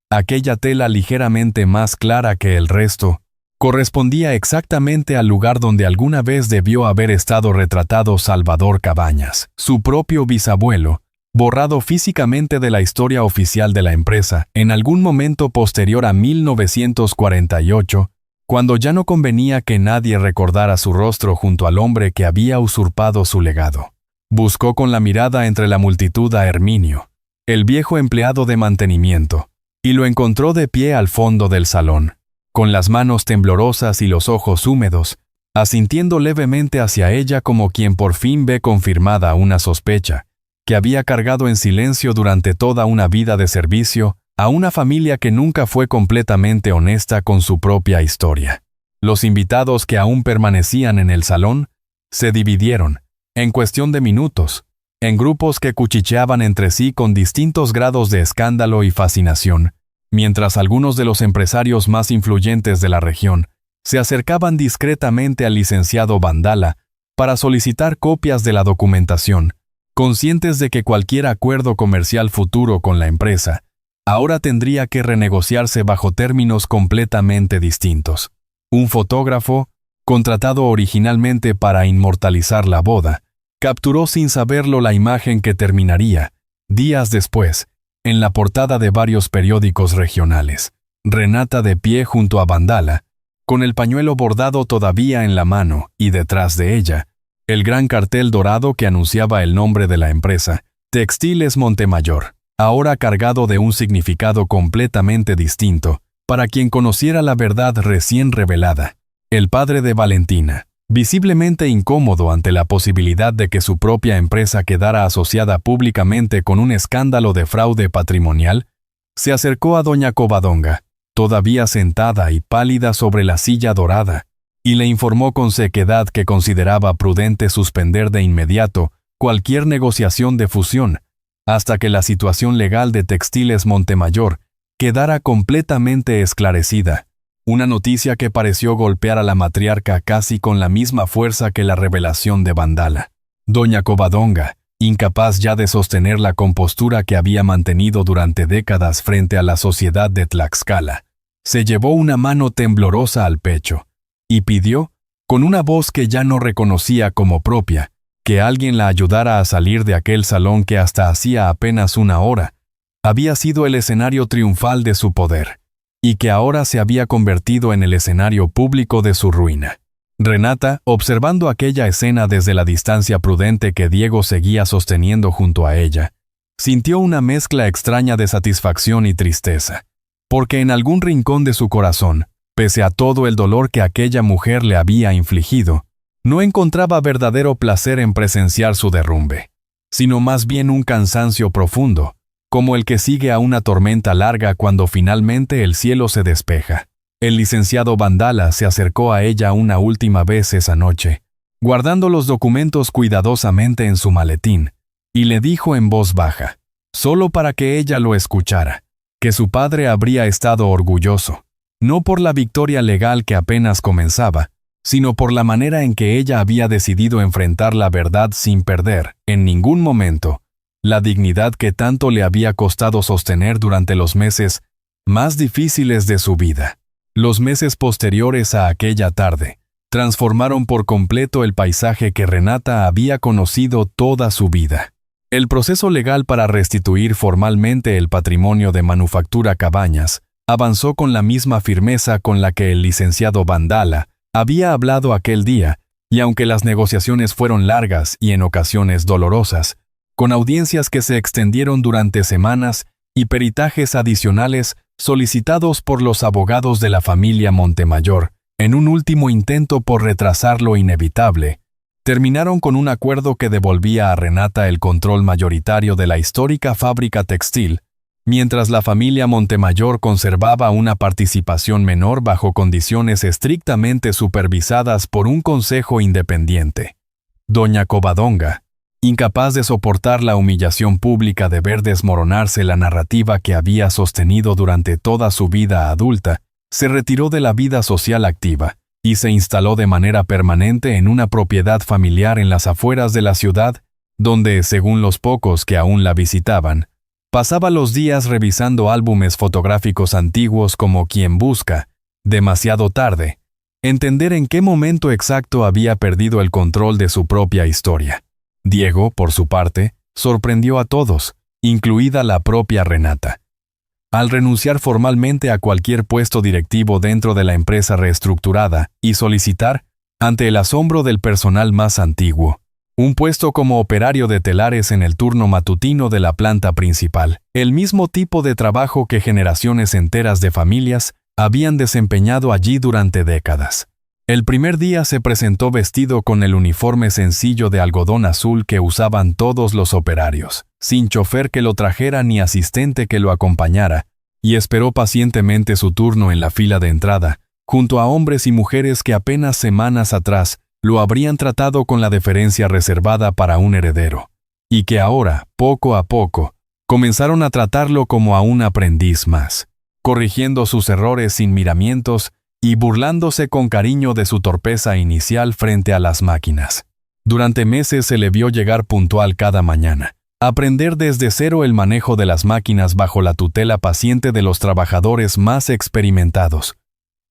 aquella tela ligeramente más clara que el resto, correspondía exactamente al lugar donde alguna vez debió haber estado retratado Salvador Cabañas, su propio bisabuelo, borrado físicamente de la historia oficial de la empresa en algún momento posterior a 1948, cuando ya no convenía que nadie recordara su rostro junto al hombre que había usurpado su legado. Buscó con la mirada entre la multitud a Herminio, el viejo empleado de mantenimiento, y lo encontró de pie al fondo del salón, con las manos temblorosas y los ojos húmedos, asintiendo levemente hacia ella como quien por fin ve confirmada una sospecha, que había cargado en silencio durante toda una vida de servicio a una familia que nunca fue completamente honesta con su propia historia. Los invitados que aún permanecían en el salón se dividieron, en cuestión de minutos, en grupos que cuchicheaban entre sí con distintos grados de escándalo y fascinación, mientras algunos de los empresarios más influyentes de la región se acercaban discretamente al licenciado Vandala para solicitar copias de la documentación, conscientes de que cualquier acuerdo comercial futuro con la empresa ahora tendría que renegociarse bajo términos completamente distintos. Un fotógrafo, contratado originalmente para inmortalizar la boda, capturó sin saberlo la imagen que terminaría, días después, en la portada de varios periódicos regionales. Renata de pie junto a Vandala, con el pañuelo bordado todavía en la mano y detrás de ella, el gran cartel dorado que anunciaba el nombre de la empresa, Textiles Montemayor, ahora cargado de un significado completamente distinto, para quien conociera la verdad recién revelada. El padre de Valentina, visiblemente incómodo ante la posibilidad de que su propia empresa quedara asociada públicamente con un escándalo de fraude patrimonial, se acercó a doña Covadonga, todavía sentada y pálida sobre la silla dorada, y le informó con sequedad que consideraba prudente suspender de inmediato cualquier negociación de fusión, hasta que la situación legal de Textiles Montemayor quedara completamente esclarecida, una noticia que pareció golpear a la matriarca casi con la misma fuerza que la revelación de Vandala. Doña Covadonga, incapaz ya de sostener la compostura que había mantenido durante décadas frente a la sociedad de Tlaxcala, se llevó una mano temblorosa al pecho, y pidió, con una voz que ya no reconocía como propia, que alguien la ayudara a salir de aquel salón que hasta hacía apenas una hora había sido el escenario triunfal de su poder, y que ahora se había convertido en el escenario público de su ruina. Renata, observando aquella escena desde la distancia prudente que Diego seguía sosteniendo junto a ella, sintió una mezcla extraña de satisfacción y tristeza, porque en algún rincón de su corazón, pese a todo el dolor que aquella mujer le había infligido, no encontraba verdadero placer en presenciar su derrumbe, sino más bien un cansancio profundo, como el que sigue a una tormenta larga cuando finalmente el cielo se despeja. El licenciado Vandala se acercó a ella una última vez esa noche, guardando los documentos cuidadosamente en su maletín, y le dijo en voz baja, solo para que ella lo escuchara, que su padre habría estado orgulloso, no por la victoria legal que apenas comenzaba, sino por la manera en que ella había decidido enfrentar la verdad sin perder, en ningún momento, la dignidad que tanto le había costado sostener durante los meses más difíciles de su vida. Los meses posteriores a aquella tarde transformaron por completo el paisaje que Renata había conocido toda su vida. El proceso legal para restituir formalmente el patrimonio de Manufactura Cabañas avanzó con la misma firmeza con la que el licenciado Vandala había hablado aquel día, y aunque las negociaciones fueron largas y en ocasiones dolorosas, con audiencias que se extendieron durante semanas y peritajes adicionales solicitados por los abogados de la familia Montemayor, en un último intento por retrasar lo inevitable, terminaron con un acuerdo que devolvía a Renata el control mayoritario de la histórica fábrica textil, mientras la familia Montemayor conservaba una participación menor bajo condiciones estrictamente supervisadas por un consejo independiente. Doña Covadonga, incapaz de soportar la humillación pública de ver desmoronarse la narrativa que había sostenido durante toda su vida adulta, se retiró de la vida social activa y se instaló de manera permanente en una propiedad familiar en las afueras de la ciudad, donde, según los pocos que aún la visitaban, pasaba los días revisando álbumes fotográficos antiguos como quien busca, demasiado tarde, entender en qué momento exacto había perdido el control de su propia historia. Diego, por su parte, sorprendió a todos, incluida la propia Renata. Al renunciar formalmente a cualquier puesto directivo dentro de la empresa reestructurada y solicitar, ante el asombro del personal más antiguo, un puesto como operario de telares en el turno matutino de la planta principal, el mismo tipo de trabajo que generaciones enteras de familias habían desempeñado allí durante décadas. El primer día se presentó vestido con el uniforme sencillo de algodón azul que usaban todos los operarios, sin chofer que lo trajera ni asistente que lo acompañara, y esperó pacientemente su turno en la fila de entrada, junto a hombres y mujeres que apenas semanas atrás lo habrían tratado con la deferencia reservada para un heredero, y que ahora, poco a poco, comenzaron a tratarlo como a un aprendiz más, corrigiendo sus errores sin miramientos y burlándose con cariño de su torpeza inicial frente a las máquinas. Durante meses se le vio llegar puntual cada mañana, aprender desde cero el manejo de las máquinas bajo la tutela paciente de los trabajadores más experimentados,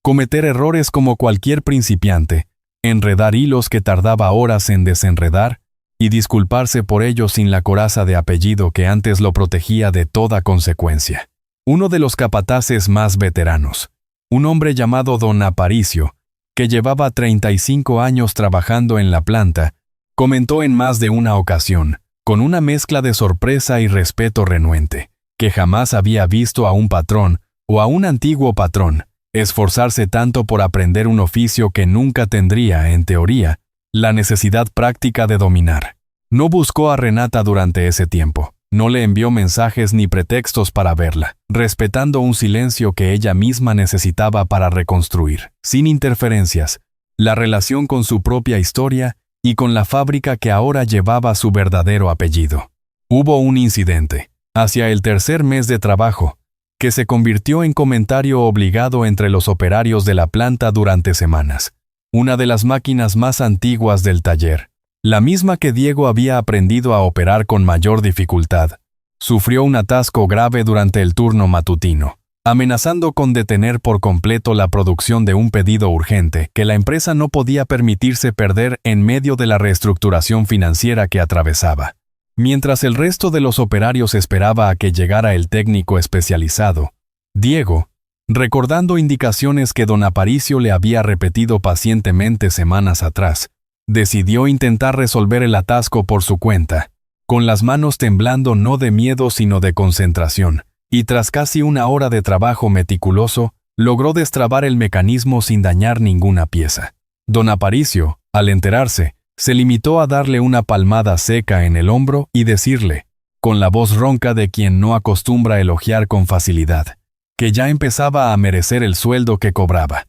cometer errores como cualquier principiante, enredar hilos que tardaba horas en desenredar y disculparse por ello sin la coraza de apellido que antes lo protegía de toda consecuencia. Uno de los capataces más veteranos, un hombre llamado don Aparicio, que llevaba 35 años trabajando en la planta, comentó en más de una ocasión, con una mezcla de sorpresa y respeto renuente, que jamás había visto a un patrón o a un antiguo patrón esforzarse tanto por aprender un oficio que nunca tendría, en teoría, la necesidad práctica de dominar. No buscó a Renata durante ese tiempo. No le envió mensajes ni pretextos para verla, respetando un silencio que ella misma necesitaba para reconstruir, sin interferencias, la relación con su propia historia y con la fábrica que ahora llevaba su verdadero apellido. Hubo un incidente, hacia el tercer mes de trabajo, que se convirtió en comentario obligado entre los operarios de la planta durante semanas. Una de las máquinas más antiguas del taller, la misma que Diego había aprendido a operar con mayor dificultad, sufrió un atasco grave durante el turno matutino, amenazando con detener por completo la producción de un pedido urgente que la empresa no podía permitirse perder en medio de la reestructuración financiera que atravesaba. Mientras el resto de los operarios esperaba a que llegara el técnico especializado, Diego, recordando indicaciones que don Aparicio le había repetido pacientemente semanas atrás, decidió intentar resolver el atasco por su cuenta, con las manos temblando no de miedo sino de concentración, y tras casi una hora de trabajo meticuloso, logró destrabar el mecanismo sin dañar ninguna pieza. Don Aparicio, al enterarse, se limitó a darle una palmada seca en el hombro y decirle, con la voz ronca de quien no acostumbra elogiar con facilidad, que ya empezaba a merecer el sueldo que cobraba.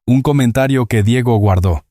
Un comentario que Diego guardó,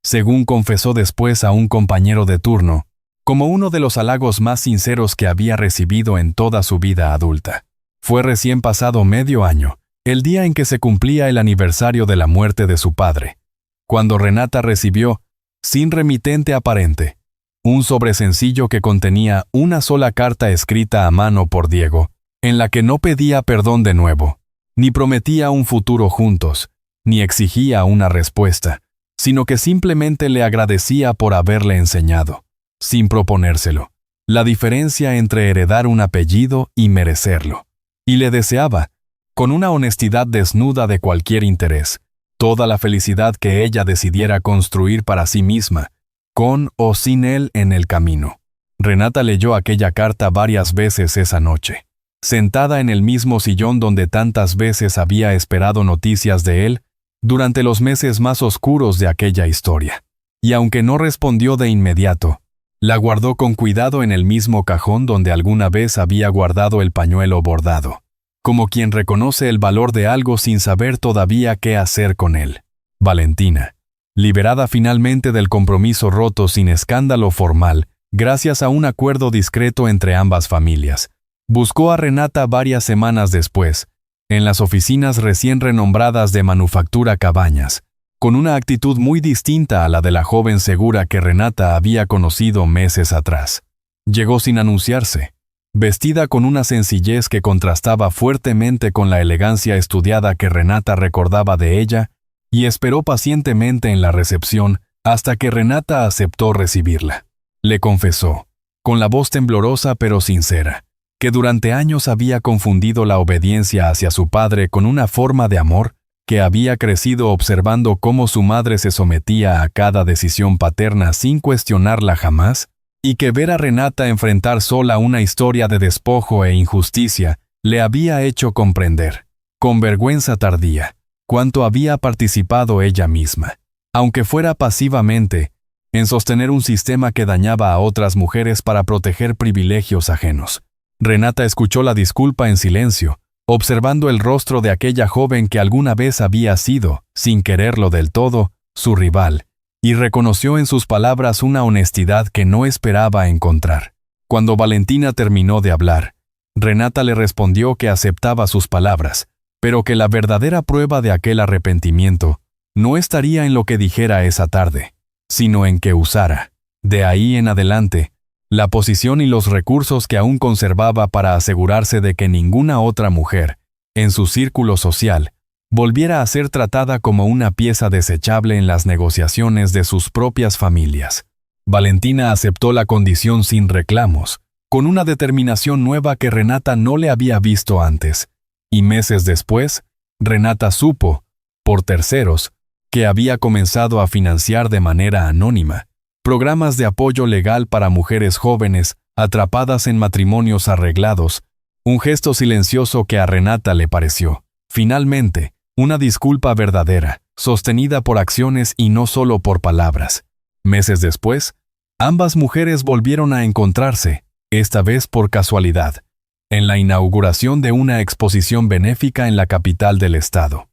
según confesó después a un compañero de turno, como uno de los halagos más sinceros que había recibido en toda su vida adulta. Fue recién pasado medio año, el día en que se cumplía el aniversario de la muerte de su padre, cuando Renata recibió, sin remitente aparente, un sobre sencillo que contenía una sola carta escrita a mano por Diego, en la que no pedía perdón de nuevo, ni prometía un futuro juntos, ni exigía una respuesta, sino que simplemente le agradecía por haberle enseñado, sin proponérselo, la diferencia entre heredar un apellido y merecerlo, y le deseaba, con una honestidad desnuda de cualquier interés, toda la felicidad que ella decidiera construir para sí misma, con o sin él en el camino. Renata leyó aquella carta varias veces esa noche, sentada en el mismo sillón donde tantas veces había esperado noticias de él durante los meses más oscuros de aquella historia. Y aunque no respondió de inmediato, la guardó con cuidado en el mismo cajón donde alguna vez había guardado el pañuelo bordado, como quien reconoce el valor de algo sin saber todavía qué hacer con él. Valentina, liberada finalmente del compromiso roto sin escándalo formal, gracias a un acuerdo discreto entre ambas familias, buscó a Renata varias semanas después, en las oficinas recién renombradas de Manufactura Cabañas, con una actitud muy distinta a la de la joven segura que Renata había conocido meses atrás. Llegó sin anunciarse, vestida con una sencillez que contrastaba fuertemente con la elegancia estudiada que Renata recordaba de ella, y esperó pacientemente en la recepción hasta que Renata aceptó recibirla. Le confesó, con la voz temblorosa pero sincera, que durante años había confundido la obediencia hacia su padre con una forma de amor, que había crecido observando cómo su madre se sometía a cada decisión paterna sin cuestionarla jamás, y que ver a Renata enfrentar sola una historia de despojo e injusticia le había hecho comprender, con vergüenza tardía, cuánto había participado ella misma, aunque fuera pasivamente, en sostener un sistema que dañaba a otras mujeres para proteger privilegios ajenos. Renata escuchó la disculpa en silencio, observando el rostro de aquella joven que alguna vez había sido, sin quererlo del todo, su rival, y reconoció en sus palabras una honestidad que no esperaba encontrar. Cuando Valentina terminó de hablar, Renata le respondió que aceptaba sus palabras, pero que la verdadera prueba de aquel arrepentimiento no estaría en lo que dijera esa tarde, sino en que usara, de ahí en adelante, la posición y los recursos que aún conservaba para asegurarse de que ninguna otra mujer, en su círculo social, volviera a ser tratada como una pieza desechable en las negociaciones de sus propias familias. Valentina aceptó la condición sin reclamos, con una determinación nueva que Renata no le había visto antes, y meses después, Renata supo, por terceros, que había comenzado a financiar de manera anónima programas de apoyo legal para mujeres jóvenes atrapadas en matrimonios arreglados, un gesto silencioso que a Renata le pareció, finalmente, una disculpa verdadera, sostenida por acciones y no solo por palabras. Meses después, ambas mujeres volvieron a encontrarse, esta vez por casualidad, en la inauguración de una exposición benéfica en la capital del estado.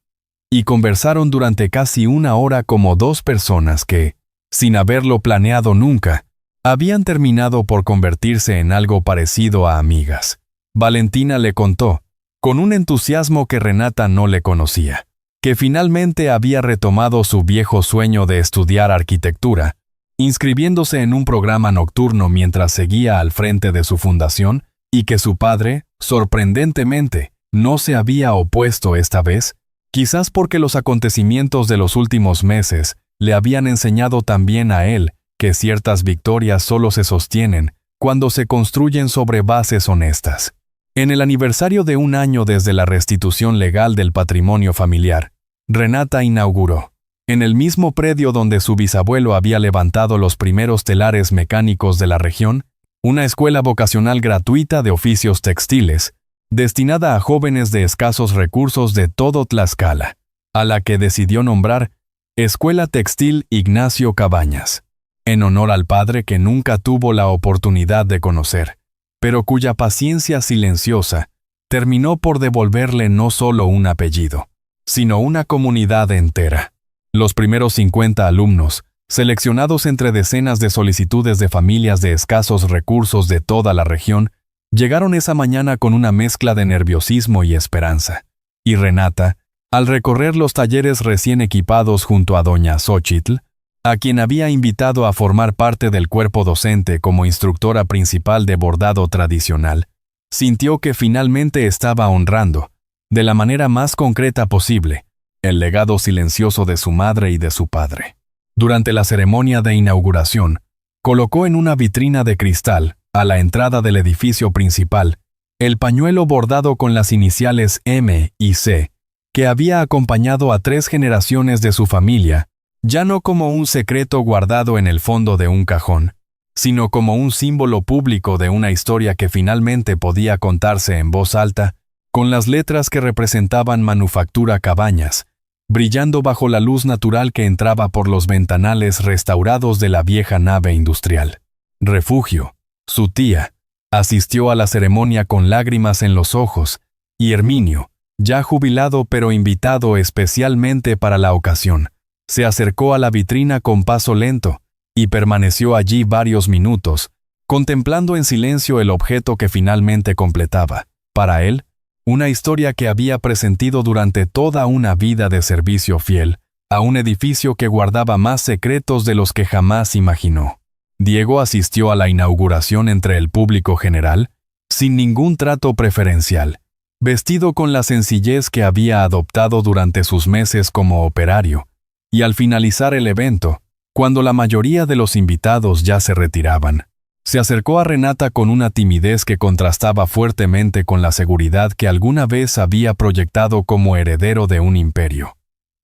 Y conversaron durante casi una hora como dos personas que, sin haberlo planeado nunca, habían terminado por convertirse en algo parecido a amigas. Valentina le contó, con un entusiasmo que Renata no le conocía, que finalmente había retomado su viejo sueño de estudiar arquitectura, inscribiéndose en un programa nocturno mientras seguía al frente de su fundación, y que su padre, sorprendentemente, no se había opuesto esta vez, quizás porque los acontecimientos de los últimos meses le habían enseñado también a él que ciertas victorias solo se sostienen cuando se construyen sobre bases honestas. En el aniversario de un año desde la restitución legal del patrimonio familiar, Renata inauguró, en el mismo predio donde su bisabuelo había levantado los primeros telares mecánicos de la región, una escuela vocacional gratuita de oficios textiles, destinada a jóvenes de escasos recursos de todo Tlaxcala, a la que decidió nombrar Escuela Textil Ignacio Cabañas, en honor al padre que nunca tuvo la oportunidad de conocer, pero cuya paciencia silenciosa terminó por devolverle no solo un apellido, sino una comunidad entera. Los primeros 50 alumnos, seleccionados entre decenas de solicitudes de familias de escasos recursos de toda la región, llegaron esa mañana con una mezcla de nerviosismo y esperanza. Y Renata, al recorrer los talleres recién equipados junto a doña Xóchitl, a quien había invitado a formar parte del cuerpo docente como instructora principal de bordado tradicional, sintió que finalmente estaba honrando, de la manera más concreta posible, el legado silencioso de su madre y de su padre. Durante la ceremonia de inauguración, colocó en una vitrina de cristal, a la entrada del edificio principal, El pañuelo bordado con las iniciales M y C, que había acompañado a 3 generaciones de su familia, ya no como un secreto guardado en el fondo de un cajón, sino como un símbolo público de una historia que finalmente podía contarse en voz alta, con las letras que representaban Manufactura Cabañas, brillando bajo la luz natural que entraba por los ventanales restaurados de la vieja nave industrial. Refugio, su tía, asistió a la ceremonia con lágrimas en los ojos, y Herminio, ya jubilado pero invitado especialmente para la ocasión, se acercó a la vitrina con paso lento y permaneció allí varios minutos, contemplando en silencio el objeto que finalmente completaba, para él, una historia que había presentido durante toda una vida de servicio fiel a un edificio que guardaba más secretos de los que jamás imaginó. Diego asistió a la inauguración entre el público general, sin ningún trato preferencial, vestido con la sencillez que había adoptado durante sus meses como operario, y al finalizar el evento, cuando la mayoría de los invitados ya se retiraban, se acercó a Renata con una timidez que contrastaba fuertemente con la seguridad que alguna vez había proyectado como heredero de un imperio.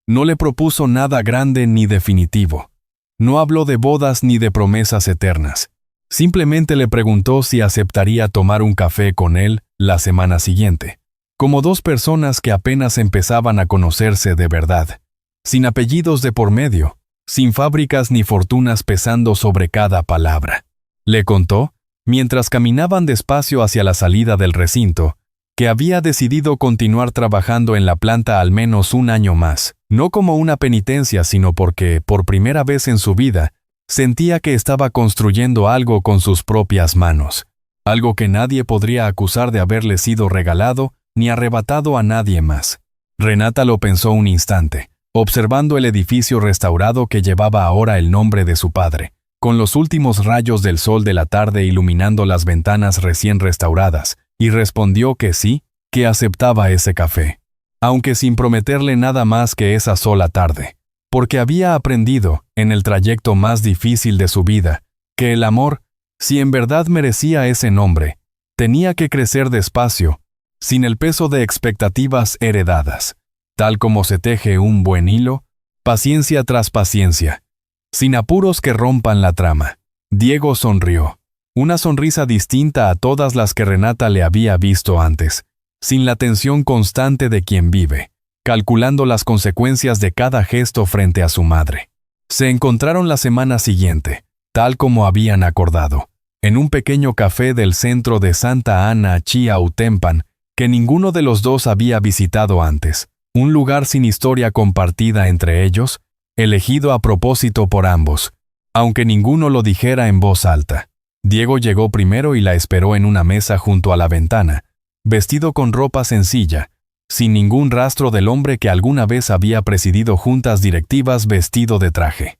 No le propuso nada grande ni definitivo. No habló de bodas ni de promesas eternas. Simplemente le preguntó si aceptaría tomar un café con él la semana siguiente, como 2 personas que apenas empezaban a conocerse de verdad, sin apellidos de por medio, sin fábricas ni fortunas pesando sobre cada palabra. Le contó, mientras caminaban despacio hacia la salida del recinto, que había decidido continuar trabajando en la planta al menos un año más, no como una penitencia, sino porque, por primera vez en su vida, sentía que estaba construyendo algo con sus propias manos, algo que nadie podría acusar de haberle sido regalado ni arrebatado a nadie más. Renata lo pensó un instante, observando el edificio restaurado que llevaba ahora el nombre de su padre, con los últimos rayos del sol de la tarde iluminando las ventanas recién restauradas, y respondió que sí, que aceptaba ese café, aunque sin prometerle nada más que esa sola tarde, porque había aprendido, en el trayecto más difícil de su vida, que el amor, si en verdad merecía ese nombre, tenía que crecer despacio, sin el peso de expectativas heredadas, tal como se teje un buen hilo, paciencia tras paciencia, sin apuros que rompan la trama. Diego sonrió, una sonrisa distinta a todas las que Renata le había visto antes, sin la tensión constante de quien vive, calculando las consecuencias de cada gesto frente a su madre. Se encontraron la semana siguiente, tal como habían acordado, en un pequeño café del centro de Santa Ana Chiautempan, que ninguno de los dos había visitado antes, un lugar sin historia compartida entre ellos, elegido a propósito por ambos, aunque ninguno lo dijera en voz alta. Diego llegó primero y la esperó en una mesa junto a la ventana, vestido con ropa sencilla, sin ningún rastro del hombre que alguna vez había presidido juntas directivas vestido de traje.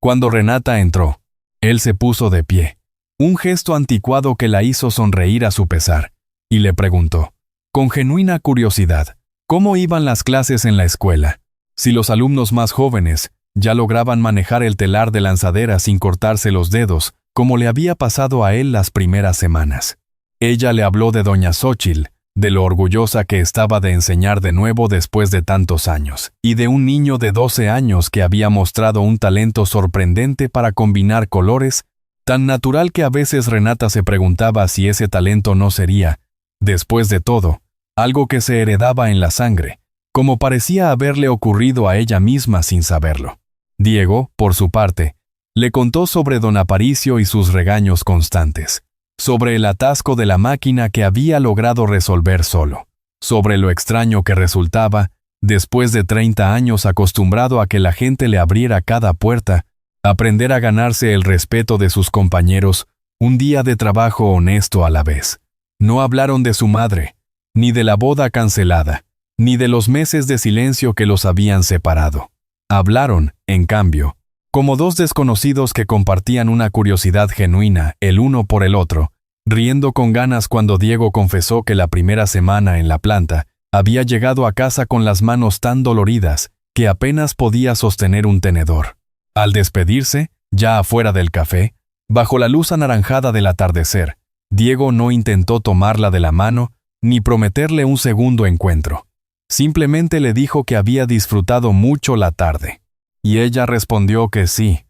Cuando Renata entró, él se puso de pie, un gesto anticuado que la hizo sonreír a su pesar, y le preguntó, con genuina curiosidad, cómo iban las clases en la escuela, si los alumnos más jóvenes ya lograban manejar el telar de lanzadera sin cortarse los dedos, como le había pasado a él las primeras semanas. Ella le habló de doña Xóchitl, de lo orgullosa que estaba de enseñar de nuevo después de tantos años, y de un niño de 12 años que había mostrado un talento sorprendente para combinar colores, tan natural que a veces Renata se preguntaba si ese talento no sería, después de todo, algo que se heredaba en la sangre, como parecía haberle ocurrido a ella misma sin saberlo. Diego, por su parte, le contó sobre don Aparicio y sus regaños constantes, sobre el atasco de la máquina que había logrado resolver solo, sobre lo extraño que resultaba, después de 30 años acostumbrado a que la gente le abriera cada puerta, aprender a ganarse el respeto de sus compañeros, un día de trabajo honesto a la vez. No hablaron de su madre, ni de la boda cancelada, ni de los meses de silencio que los habían separado. Hablaron, en cambio, como 2 desconocidos que compartían una curiosidad genuina el uno por el otro, riendo con ganas cuando Diego confesó que la primera semana en la planta había llegado a casa con las manos tan doloridas que apenas podía sostener un tenedor. Al despedirse, ya afuera del café, bajo la luz anaranjada del atardecer, Diego no intentó tomarla de la mano ni prometerle un segundo encuentro. Simplemente le dijo que había disfrutado mucho la tarde. Y ella respondió que sí,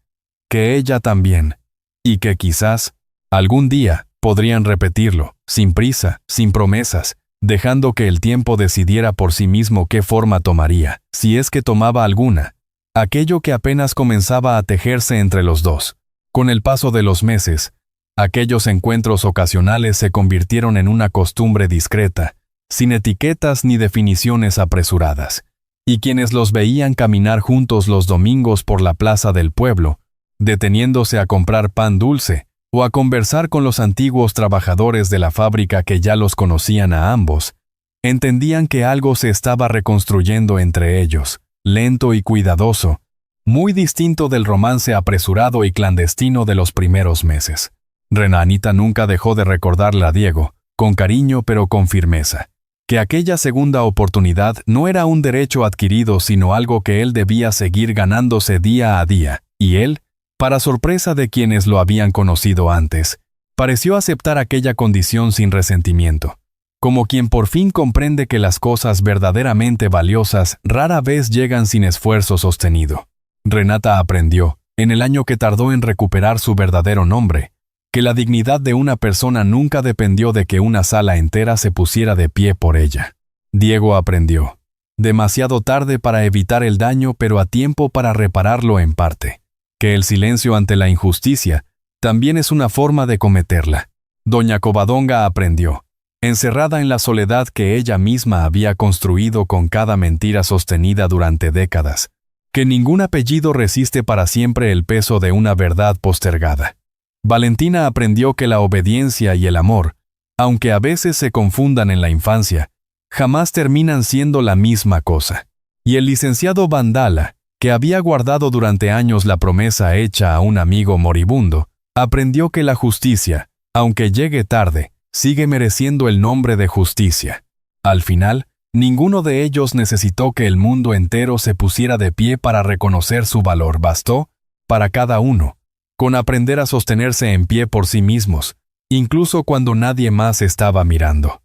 que ella también, y que quizás, algún día, podrían repetirlo, sin prisa, sin promesas, dejando que el tiempo decidiera por sí mismo qué forma tomaría, si es que tomaba alguna, aquello que apenas comenzaba a tejerse entre los dos. Con el paso de los meses, aquellos encuentros ocasionales se convirtieron en una costumbre discreta, sin etiquetas ni definiciones apresuradas, y quienes los veían caminar juntos los domingos por la plaza del pueblo, deteniéndose a comprar pan dulce o a conversar con los antiguos trabajadores de la fábrica que ya los conocían a ambos, entendían que algo se estaba reconstruyendo entre ellos, lento y cuidadoso, muy distinto del romance apresurado y clandestino de los primeros meses. Renanita nunca dejó de recordarle a Diego, con cariño pero con firmeza, que aquella segunda oportunidad no era un derecho adquirido sino algo que él debía seguir ganándose día a día, y él, para sorpresa de quienes lo habían conocido antes, pareció aceptar aquella condición sin resentimiento, como quien por fin comprende que las cosas verdaderamente valiosas rara vez llegan sin esfuerzo sostenido. Renata aprendió, en el año que tardó en recuperar su verdadero nombre, que la dignidad de una persona nunca dependió de que una sala entera se pusiera de pie por ella. Diego aprendió, demasiado tarde para evitar el daño pero a tiempo para repararlo en parte, que el silencio ante la injusticia también es una forma de cometerla. Doña Covadonga aprendió, encerrada en la soledad que ella misma había construido con cada mentira sostenida durante décadas, que ningún apellido resiste para siempre el peso de una verdad postergada. Valentina aprendió que la obediencia y el amor, aunque a veces se confundan en la infancia, jamás terminan siendo la misma cosa. Y el licenciado Vandala, que había guardado durante años la promesa hecha a un amigo moribundo, aprendió que la justicia, aunque llegue tarde, sigue mereciendo el nombre de justicia. Al final, ninguno de ellos necesitó que el mundo entero se pusiera de pie para reconocer su valor. Bastó, para cada uno, con aprender a sostenerse en pie por sí mismos, incluso cuando nadie más estaba mirando.